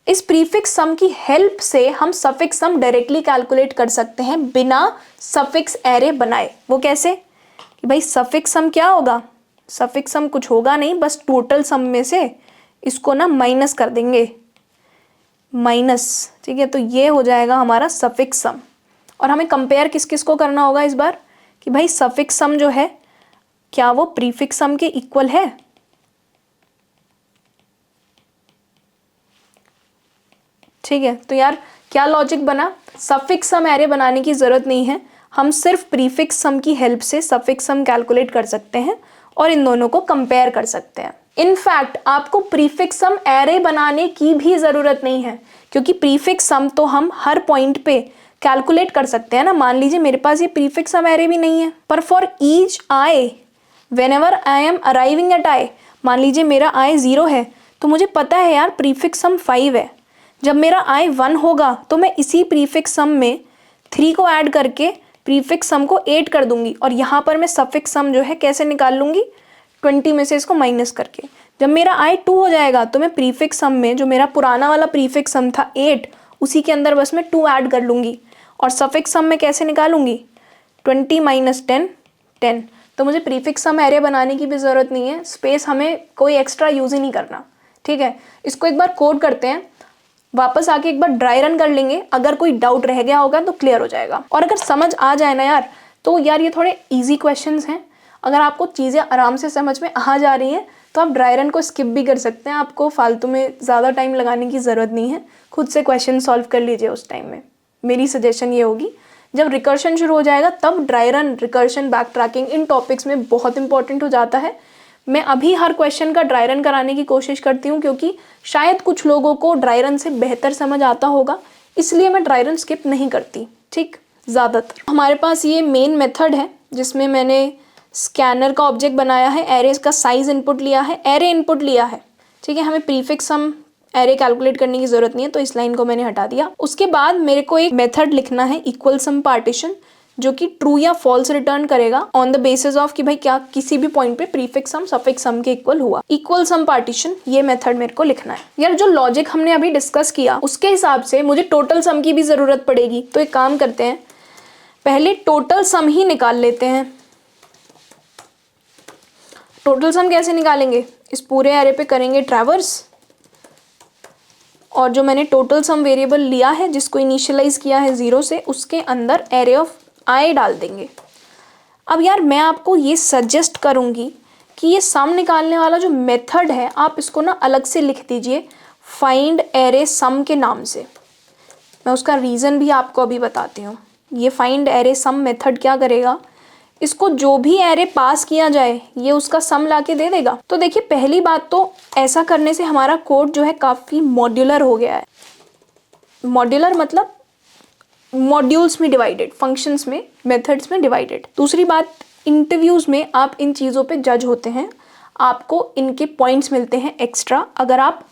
इस प्रीफिक्स सम की हेल्प से हम सफिक्स सम डायरेक्टली कैलकुलेट कर सकते हैं बिना सफिक्स एरे बनाए। वो कैसे? कि भाई सफिक्स सम क्या होगा? सफिक्स सम कुछ होगा नहीं, बस टोटल सम में से इसको ना माइनस कर देंगे, माइनस। ठीक है, तो ये हो जाएगा हमारा सफिक्स सम। और हमें कंपेयर किस किस को करना होगा इस बार? कि भाई सफिक्स सम जो है क्या वो प्रीफिक्स सम के इक्वल है? ठीक है, तो यार क्या लॉजिक बना? सफिक्स सम एरे बनाने की जरूरत नहीं है, हम सिर्फ प्रीफिक्स सम की हेल्प से सफिक्स सम कैलकुलेट कर सकते हैं और इन दोनों को कंपेयर कर सकते हैं। इनफैक्ट आपको प्रीफिक्स सम एरे बनाने की भी जरूरत नहीं है, क्योंकि प्रीफिक्स सम तो हम हर पॉइंट पे कैलकुलेट कर सकते हैं ना। मान लीजिए मेरे पास ये प्रीफिक्स सम एरे भी नहीं है, पर for each i whenever I am arriving at i, मान लीजिए मेरा आई 0 है तो मुझे पता है यार प्रीफिक्स सम 5 है। जब मेरा आई 1 होगा तो मैं इसी प्रीफिक्स सम में 3 को ऐड करके प्रीफिक्स सम को 8 कर दूंगी, और यहाँ पर मैं सफिक्स सम जो है कैसे निकाल लूंगी? 20 में से इसको माइनस करके। जब मेरा आई 2 हो जाएगा तो मैं प्रीफिक्स सम में जो मेरा पुराना वाला प्रीफिक्स सम था 8, उसी के अंदर बस मैं 2 ऐड कर लूंगी। और सफिक्स सम में कैसे निकालूंगी? 20 माइनस 10 10। तो मुझे प्रीफिक्स सम एरे बनाने की भी ज़रूरत नहीं है, स्पेस हमें कोई एक्स्ट्रा यूज़ ही नहीं करना। ठीक है, इसको एक बार कोड करते हैं, वापस आके एक बार ड्राई रन कर लेंगे। अगर कोई डाउट रह गया होगा तो क्लियर हो जाएगा। और अगर समझ आ जाए ना यार, तो यार ये थोड़े इजी क्वेश्चंस हैं। अगर आपको चीज़ें आराम से समझ में आ जा रही हैं तो आप ड्राई रन को स्किप भी कर सकते हैं। आपको फालतू में ज़्यादा टाइम लगाने की ज़रूरत नहीं है, खुद से क्वेश्चन सॉल्व कर लीजिए उस टाइम में। मेरी सजेशन ये होगी, जब रिकर्शन शुरू हो जाएगा तब dry run, recursion, back tracking इन टॉपिक्स में बहुत इंपॉर्टेंट हो जाता है। मैं अभी हर क्वेश्चन का ड्राई रन कराने की कोशिश करती हूँ, क्योंकि शायद कुछ लोगों को ड्राई रन से बेहतर समझ आता होगा, इसलिए मैं ड्राई रन स्किप नहीं करती। ठीक, ज़्यादातर हमारे पास ये मेन मेथड है जिसमें मैंने स्कैनर का ऑब्जेक्ट बनाया है, एरे का साइज इनपुट लिया है, एरे इनपुट लिया है। ठीक है, हमें प्रीफिक्स सम एरे कैलकुलेट करने की जरूरत नहीं है, तो इस लाइन को मैंने हटा दिया। उसके बाद मेरे को एक मेथड लिखना है, इक्वल सम पार्टीशन, जो कि ट्रू या फॉल्स रिटर्न करेगा ऑन द बेसिस ऑफ कि भाई क्या किसी भी पॉइंट पे प्रीफिक्स सम सफिक्स सम के इक्वल हुआ। इक्वल सम पार्टीशन, ये मेथड मेरे को लिखना है। यार जो लॉजिक हमने अभी डिस्कस किया उसके हिसाब से मुझे टोटल सम की भी जरूरत पड़ेगी, तो एक काम करते हैं, पहले टोटल सम ही निकाल लेते हैं। टोटल सम कैसे निकालेंगे? इस पूरे एरे पे करेंगे ट्रैवर्स, और जो मैंने टोटल सम वेरिएबल लिया है जिसको इनिशियलाइज किया है 0 से, उसके अंदर एरे ऑफ आई डाल देंगे। अब यार मैं आपको ये सजेस्ट करूँगी कि ये सम निकालने वाला जो मेथड है आप इसको ना अलग से लिख दीजिए फाइंड एरे सम के नाम से। मैं उसका रीज़न भी आपको अभी बताती हूँ। ये फाइंड एरे सम मेथड क्या करेगा, इसको जो भी एरे पास किया जाए ये उसका सम लाके दे देगा। तो देखिए पहली बात तो ऐसा करने से हमारा कोड जो है काफ़ी मॉड्यूलर हो गया है। मॉड्यूलर मतलब मॉड्यूल्स में डिवाइडेड, फंक्शंस में, मेथड्स में डिवाइडेड। दूसरी बात, इंटरव्यूज़ में आप इन चीज़ों पे जज होते हैं, आपको इनके पॉइंट्स मिलते हैं एक्स्ट्रा अगर आप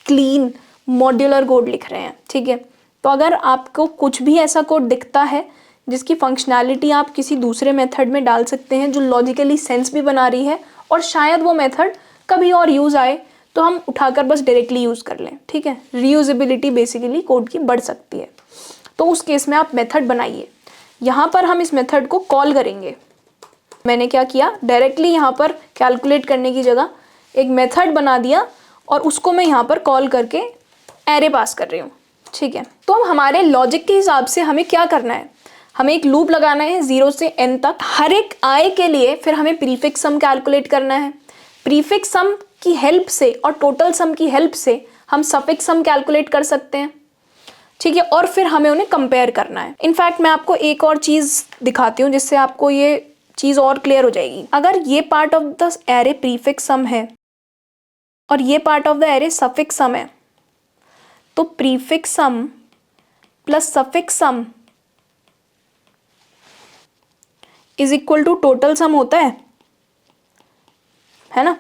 क्लीन मॉड्यूलर कोड लिख रहे हैं, ठीक है। तो अगर आपको कुछ भी ऐसा कोड दिखता है जिसकी फंक्शनैलिटी आप किसी दूसरे मेथड में डाल सकते हैं जो लॉजिकली सेंस भी बना रही है और शायद वो मेथड कभी और यूज़ आए, तो हम उठाकर बस डायरेक्टली यूज़ कर लें, ठीक है। रीयूजेबिलिटी बेसिकली कोड की बढ़ सकती है। तो उस केस में आप मेथड बनाइए। यहाँ पर हम इस मेथड को कॉल करेंगे। मैंने क्या किया, डायरेक्टली यहाँ पर कैलकुलेट करने की जगह एक मेथड बना दिया और उसको मैं यहाँ पर कॉल करके एरे पास कर रही हूँ, ठीक है। तो अब हमारे लॉजिक के हिसाब से हमें क्या करना है, हमें एक लूप लगाना है 0 से n तक। हर एक i के लिए फिर हमें प्रीफिक्स सम कैलकुलेट करना है। प्रीफिक्स सम की हेल्प से और टोटल सम की हेल्प से हम सफिक्स सम कैलकुलेट कर सकते हैं, ठीक है। और फिर हमें उन्हें कंपेयर करना है। इनफैक्ट मैं आपको एक और चीज़ दिखाती हूँ जिससे आपको ये चीज़ और क्लियर हो जाएगी। अगर ये part of the array prefix sum है और ये part of the array suffix sum है, तो prefix sum plus suffix sum is equal to total sum होता है ना।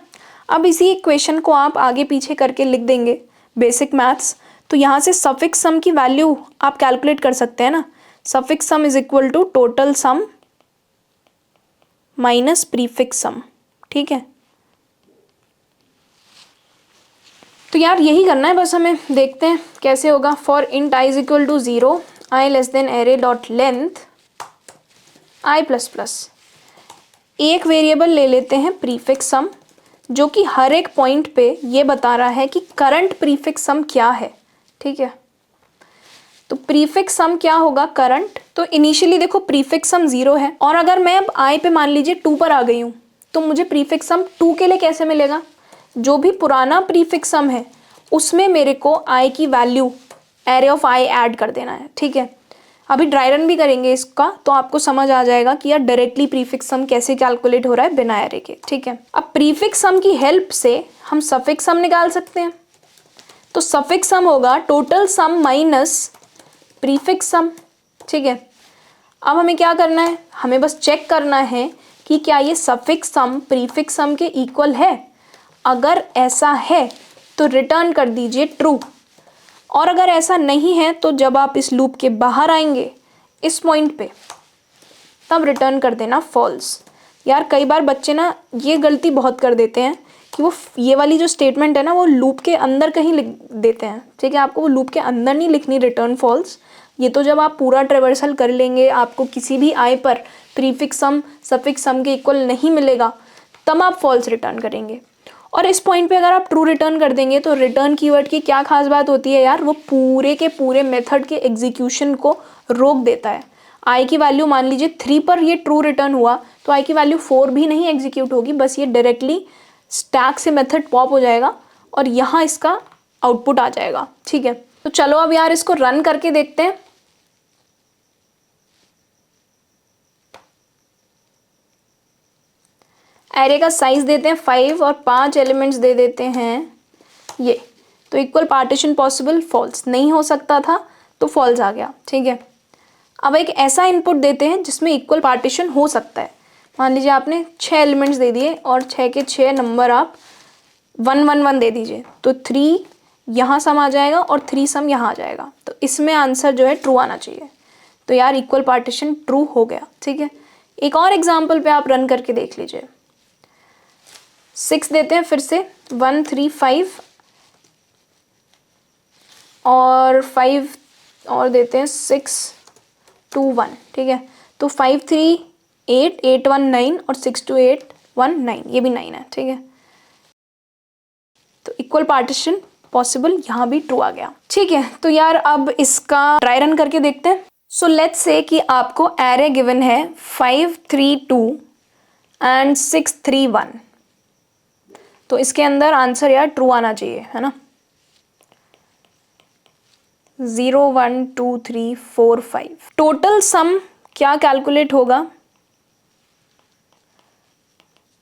अब इसी इक्वेशन को आप आगे पीछे करके लिख देंगे बेसिक मैथ्स, तो यहाँ से सफिक्स सम की वैल्यू आप कैलकुलेट कर सकते हैं ना। Suffix sum is equal to total sum minus prefix sum, ठीक है। तो यार यही करना है बस हमें, देखते हैं कैसे होगा। For int I is equal to 0, I less than array dot length I plus plus. एक वेरिएबल ले लेते हैं प्रीफिक्स सम, जो कि हर एक पॉइंट पे ये बता रहा है कि करंट प्रीफिक्स सम क्या है, ठीक है। तो प्रीफिक्स सम क्या होगा, करंट। तो इनिशियली देखो प्रीफिक्स सम 0 है और अगर मैं अब आई पे मान लीजिए 2 पर आ गई हूँ, तो मुझे प्रीफिक्स सम 2 के लिए कैसे मिलेगा, जो भी पुराना प्रीफिक्स सम है उसमें मेरे को आई की value array of I add कर देना है, ठीक है। अभी ड्राई रन भी करेंगे इसका तो आपको समझ आ जाएगा कि यार डायरेक्टली प्रीफिक्स सम कैसे कैलकुलेट हो रहा है बिना एरे के, ठीक है। अब प्रीफिक्स सम की हेल्प से हम सफिक्स सम निकाल सकते हैं। तो सफिक्स सम होगा total sum minus prefix sum, ठीक है। अब हमें क्या करना है, हमें बस चेक करना है कि क्या ये सफिक्स सम प्रीफिक्स सम के इक्वल है। अगर ऐसा है तो रिटर्न कर दीजिए ट्रू, और अगर ऐसा नहीं है तो जब आप इस लूप के बाहर आएंगे इस पॉइंट पे तब रिटर्न कर देना फॉल्स। यार कई बार बच्चे ना ये गलती बहुत कर देते हैं कि वो ये वाली जो स्टेटमेंट है ना वो लूप के अंदर कहीं लिख देते हैं, ठीक है। आपको वो लूप के अंदर नहीं लिखनी रिटर्न फॉल्स। ये तो जब आप पूरा ट्रेवर्सल कर लेंगे, आपको किसी भी आई पर प्रीफिक्स सम सफिक्स सम के इक्वल नहीं मिलेगा, तब आप फॉल्स रिटर्न करेंगे। और इस पॉइंट पे अगर आप ट्रू रिटर्न कर देंगे तो रिटर्न कीवर्ड की क्या खास बात होती है यार, वो पूरे के पूरे मेथड के एग्जीक्यूशन को रोक देता है। आई की वैल्यू मान लीजिए 3 पर ये ट्रू रिटर्न हुआ तो आई की वैल्यू 4 भी नहीं एग्जीक्यूट होगी, बस ये डायरेक्टली स्टैक से मेथड पॉप हो जाएगा और यहाँ इसका आउटपुट आ जाएगा, ठीक है। तो चलो अब यार इसको रन करके देखते हैं। एरे का साइज देते हैं 5 और 5 एलिमेंट्स दे देते हैं ये। तो इक्वल पार्टीशन पॉसिबल, फॉल्स नहीं हो सकता था तो फॉल्स आ गया, ठीक है। अब एक ऐसा इनपुट देते हैं जिसमें इक्वल पार्टीशन हो सकता है। मान लीजिए आपने 6 एलिमेंट्स दे दिए और 6 के 6 नंबर आप 1 1 1 दे दीजिए, तो 3 यहाँ सम आ जाएगा और 3 सम यहाँ आ जाएगा। तो इसमें आंसर जो है ट्रू आना चाहिए। तो यार इक्वल पार्टीशन ट्रू हो गया, ठीक है। एक और एग्जाम्पल पे आप रन करके देख लीजिए। 6 देते हैं फिर से 1 3 5 और 5 और देते हैं 6 2 1, ठीक है। तो 5 3 8 8 1 9 और 6 2 8 1 9, ये भी 9 है, ठीक है। तो इक्वल पार्टीशन पॉसिबल, यहाँ भी ट्रू आ गया, ठीक है। तो यार अब इसका ट्राई रन करके देखते हैं। सो लेट्स से कि आपको एरे गिवन है 5 3 2 एंड 6 3 1। तो इसके अंदर आंसर यार ट्रू आना चाहिए, है ना। 0 1 2 3 4 5 टोटल सम क्या कैलकुलेट होगा,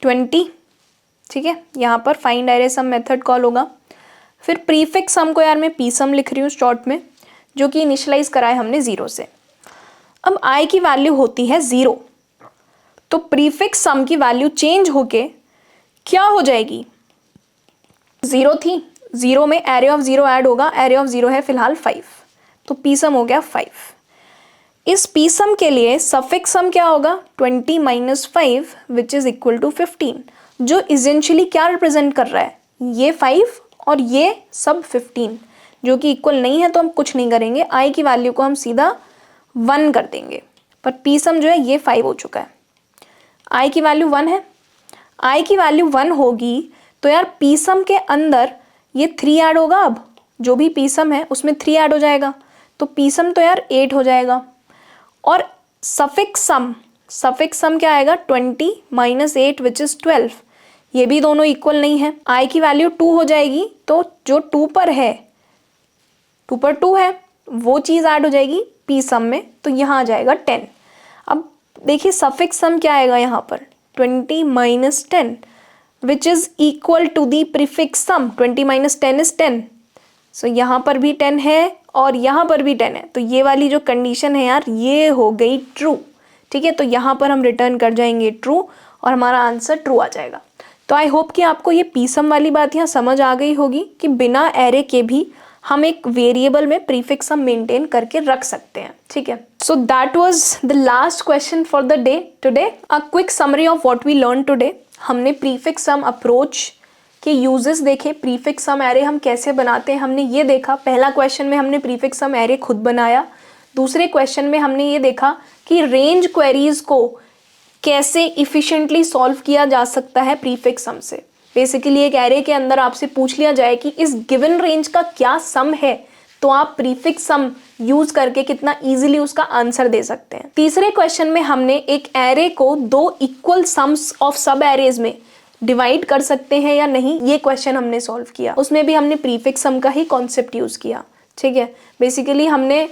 20। ठीक है, यहाँ पर find array sum method call होगा। फिर प्रीफिक्स सम को यार मैं पी सम लिख रही हूँ शॉर्ट में, जो कि इनिशियलाइज कराए हमने 0 से। अब आई की वैल्यू होती है 0, तो प्रीफिक्स सम की वैल्यू चेंज होके क्या हो जाएगी, 0 थी, 0 में एरे ऑफ 0 ऐड होगा, एरे ऑफ 0 है फिलहाल 5, तो पी सम हो गया 5। इस पी सम के लिए सफिक्स सम क्या होगा, 20 minus 5 which is equal to 15, जो इजेंशियली क्या रिप्रेजेंट कर रहा है, ये 5 और ये सब 15, जो कि इक्वल नहीं है तो हम कुछ नहीं करेंगे, आई की वैल्यू को हम सीधा 1 कर देंगे। पर पी सम जो है ये 5 हो चुका है, आई की वैल्यू 1 है, आई की वैल्यू 1 होगी तो यार पी सम के अंदर ये 3 ऐड होगा, अब जो भी पी सम है उसमें 3 ऐड हो जाएगा, तो पी सम तो यार 8 हो जाएगा। और सफिक्स सम क्या आएगा, 20 माइनस 8 विच इज 12, ये भी दोनों इक्वल नहीं है, आई की वैल्यू 2 हो जाएगी, तो जो 2 पर है, 2 पर 2 है, वो चीज़ ऐड हो जाएगी पी सम में, तो यहाँ आ जाएगा 10। अब देखिए सफिक्स सम क्या आएगा यहाँ पर, 20 minus 10 which is equal to the prefix sum, 20 minus 10 is 10, so यहाँ पर भी 10 है और यहाँ पर भी 10 है, तो ये वाली जो कंडीशन है यार ये हो गई ट्रू। ठीक है, तो यहाँ पर हम रिटर्न कर जाएंगे ट्रू और हमारा आंसर ट्रू आ जाएगा। तो आई होप कि आपको ये पी सम वाली बात यहाँ समझ आ गई होगी कि बिना एरे के भी हम एक वेरिएबल में प्रीफिक्स सम मेंटेन करके रख सकते हैं। ठीक है, so that was the last question for the day today. A quick summary of what we learn today. हमने प्रीफिक्स सम अप्रोच के यूजेस देखे, प्रीफिक्स सम एरे हम कैसे बनाते हैं हमने ये देखा। पहला क्वेश्चन में हमने प्रीफिक्स सम एरे खुद बनाया, दूसरे क्वेश्चन में हमने ये देखा कि रेंज क्वेरीज को कैसे इफिशिएंटली सॉल्व किया जा सकता है प्रीफिक्स सम से। बेसिकली एक एरे के अंदर आपसे पूछ लिया जाए कि इस गिवन रेंज का क्या सम है, तो आप प्रीफिक्स सम यूज करके कितना इजीली उसका आंसर दे सकते हैं। तीसरे क्वेश्चन में हमने एक एरे को 2 इक्वल सम्स ऑफ सब एरेज में डिवाइड कर सकते हैं या नहीं, ये क्वेश्चन हमने सॉल्व किया। उसमें भी हमने प्रीफिक्स सम का ही कॉन्सेप्ट यूज किया। ठीक है, बेसिकली हमने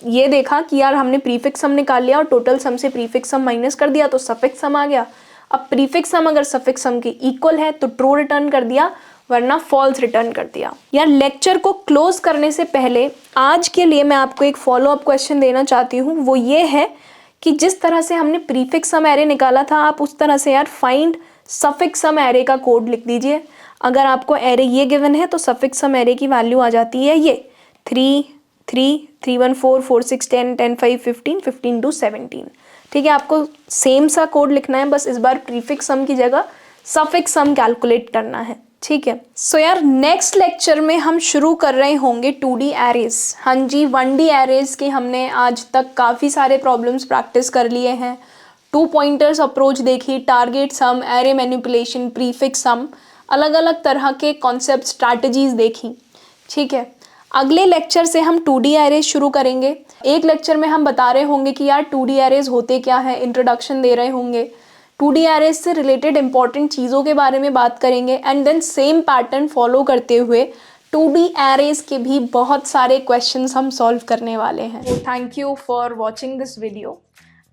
ये देखा कि यार हमने प्रीफिक्स सम निकाल लिया और टोटल सम से प्रीफिक्स सम माइनस कर दिया तो सफिक्स सम आ गया। अब प्रीफिक्स सम अगर सफिक्स सम के इक्वल है तो ट्रू रिटर्न कर दिया, वरना फॉल्स रिटर्न कर दिया। यार लेक्चर को क्लोज करने से पहले आज के लिए मैं आपको एक फॉलो अप क्वेश्चन देना चाहती हूँ। वो ये है कि जिस तरह से हमने प्रीफिक्स सम एरे निकाला था, आप उस तरह से यार फाइंड सफिक्स सम एरे का कोड लिख दीजिए। अगर आपको एरे ये गिवन है तो सफिक्स सम एरे की वैल्यू आ जाती है ये 3 3 3 1 4 4 6 10 10 5 15 15 to 17। ठीक है, आपको सेम सा कोड लिखना है, बस इस बार प्रीफिक्स सम की जगह सफिक्स सम कैलकुलेट करना है। ठीक है, सो यार नेक्स्ट लेक्चर में हम शुरू कर रहे होंगे 2D एरेज। हाँ जी, 1D एरेज के हमने आज तक काफ़ी सारे प्रॉब्लम्स प्रैक्टिस कर लिए हैं। 2 पॉइंटर्स अप्रोच देखी, टारगेट सम, एरे मैनिपुलेशन, प्रीफिक्स सम, अलग अलग तरह के कॉन्सेप्ट स्ट्रैटेजीज देखी। ठीक है, अगले लेक्चर से हम 2D एरेज शुरू करेंगे। एक लेक्चर में हम बता रहे होंगे कि यार 2D एरेज होते क्या है, इंट्रोडक्शन दे रहे होंगे, 2D एरेज से रिलेटेड इंपॉर्टेंट चीज़ों के बारे में बात करेंगे and then same pattern follow करते हुए 2D एरेज के भी बहुत सारे क्वेश्चंस हम सॉल्व करने वाले हैं। तो thank you for watching this video.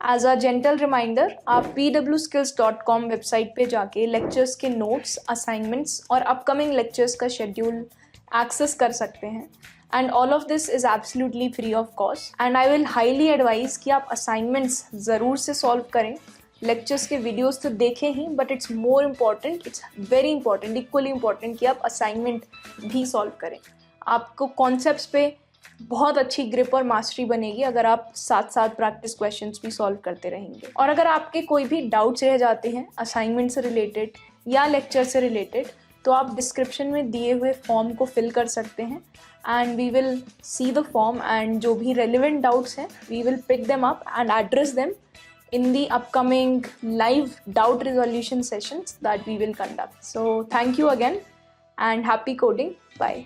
As a gentle reminder, आप pwskills.com वेबसाइट पे जाके लेक्चर्स के नोट्स, असाइनमेंट्स और अपकमिंग लेक्चर्स का शेड्यूल एक्सेस कर सकते हैं and all of this is absolutely free of cost. And I will highly advise कि आप असाइनमेंट्स ज़रूर से सॉल्व करें। लेक्चर्स के वीडियोस तो देखें ही, but it's more important, it's very important, equally important कि आप असाइनमेंट भी सॉल्व करें। आपको कॉन्सेप्ट्स पे बहुत अच्छी ग्रिप और मास्टरी बनेगी अगर आप साथ साथ प्रैक्टिस क्वेश्चंस भी सॉल्व करते रहेंगे। और अगर आपके कोई भी डाउट्स रह जाते हैं असाइनमेंट से रिलेटेड या लेक्चर से रिलेटेड, तो आप डिस्क्रिप्शन में दिए हुए फॉर्म को फिल कर सकते हैं and we will see the form and जो भी रेलिवेंट डाउट्स हैं we will pick them up and address them in the upcoming live doubt resolution sessions that we will conduct. So thank you again and happy coding. Bye.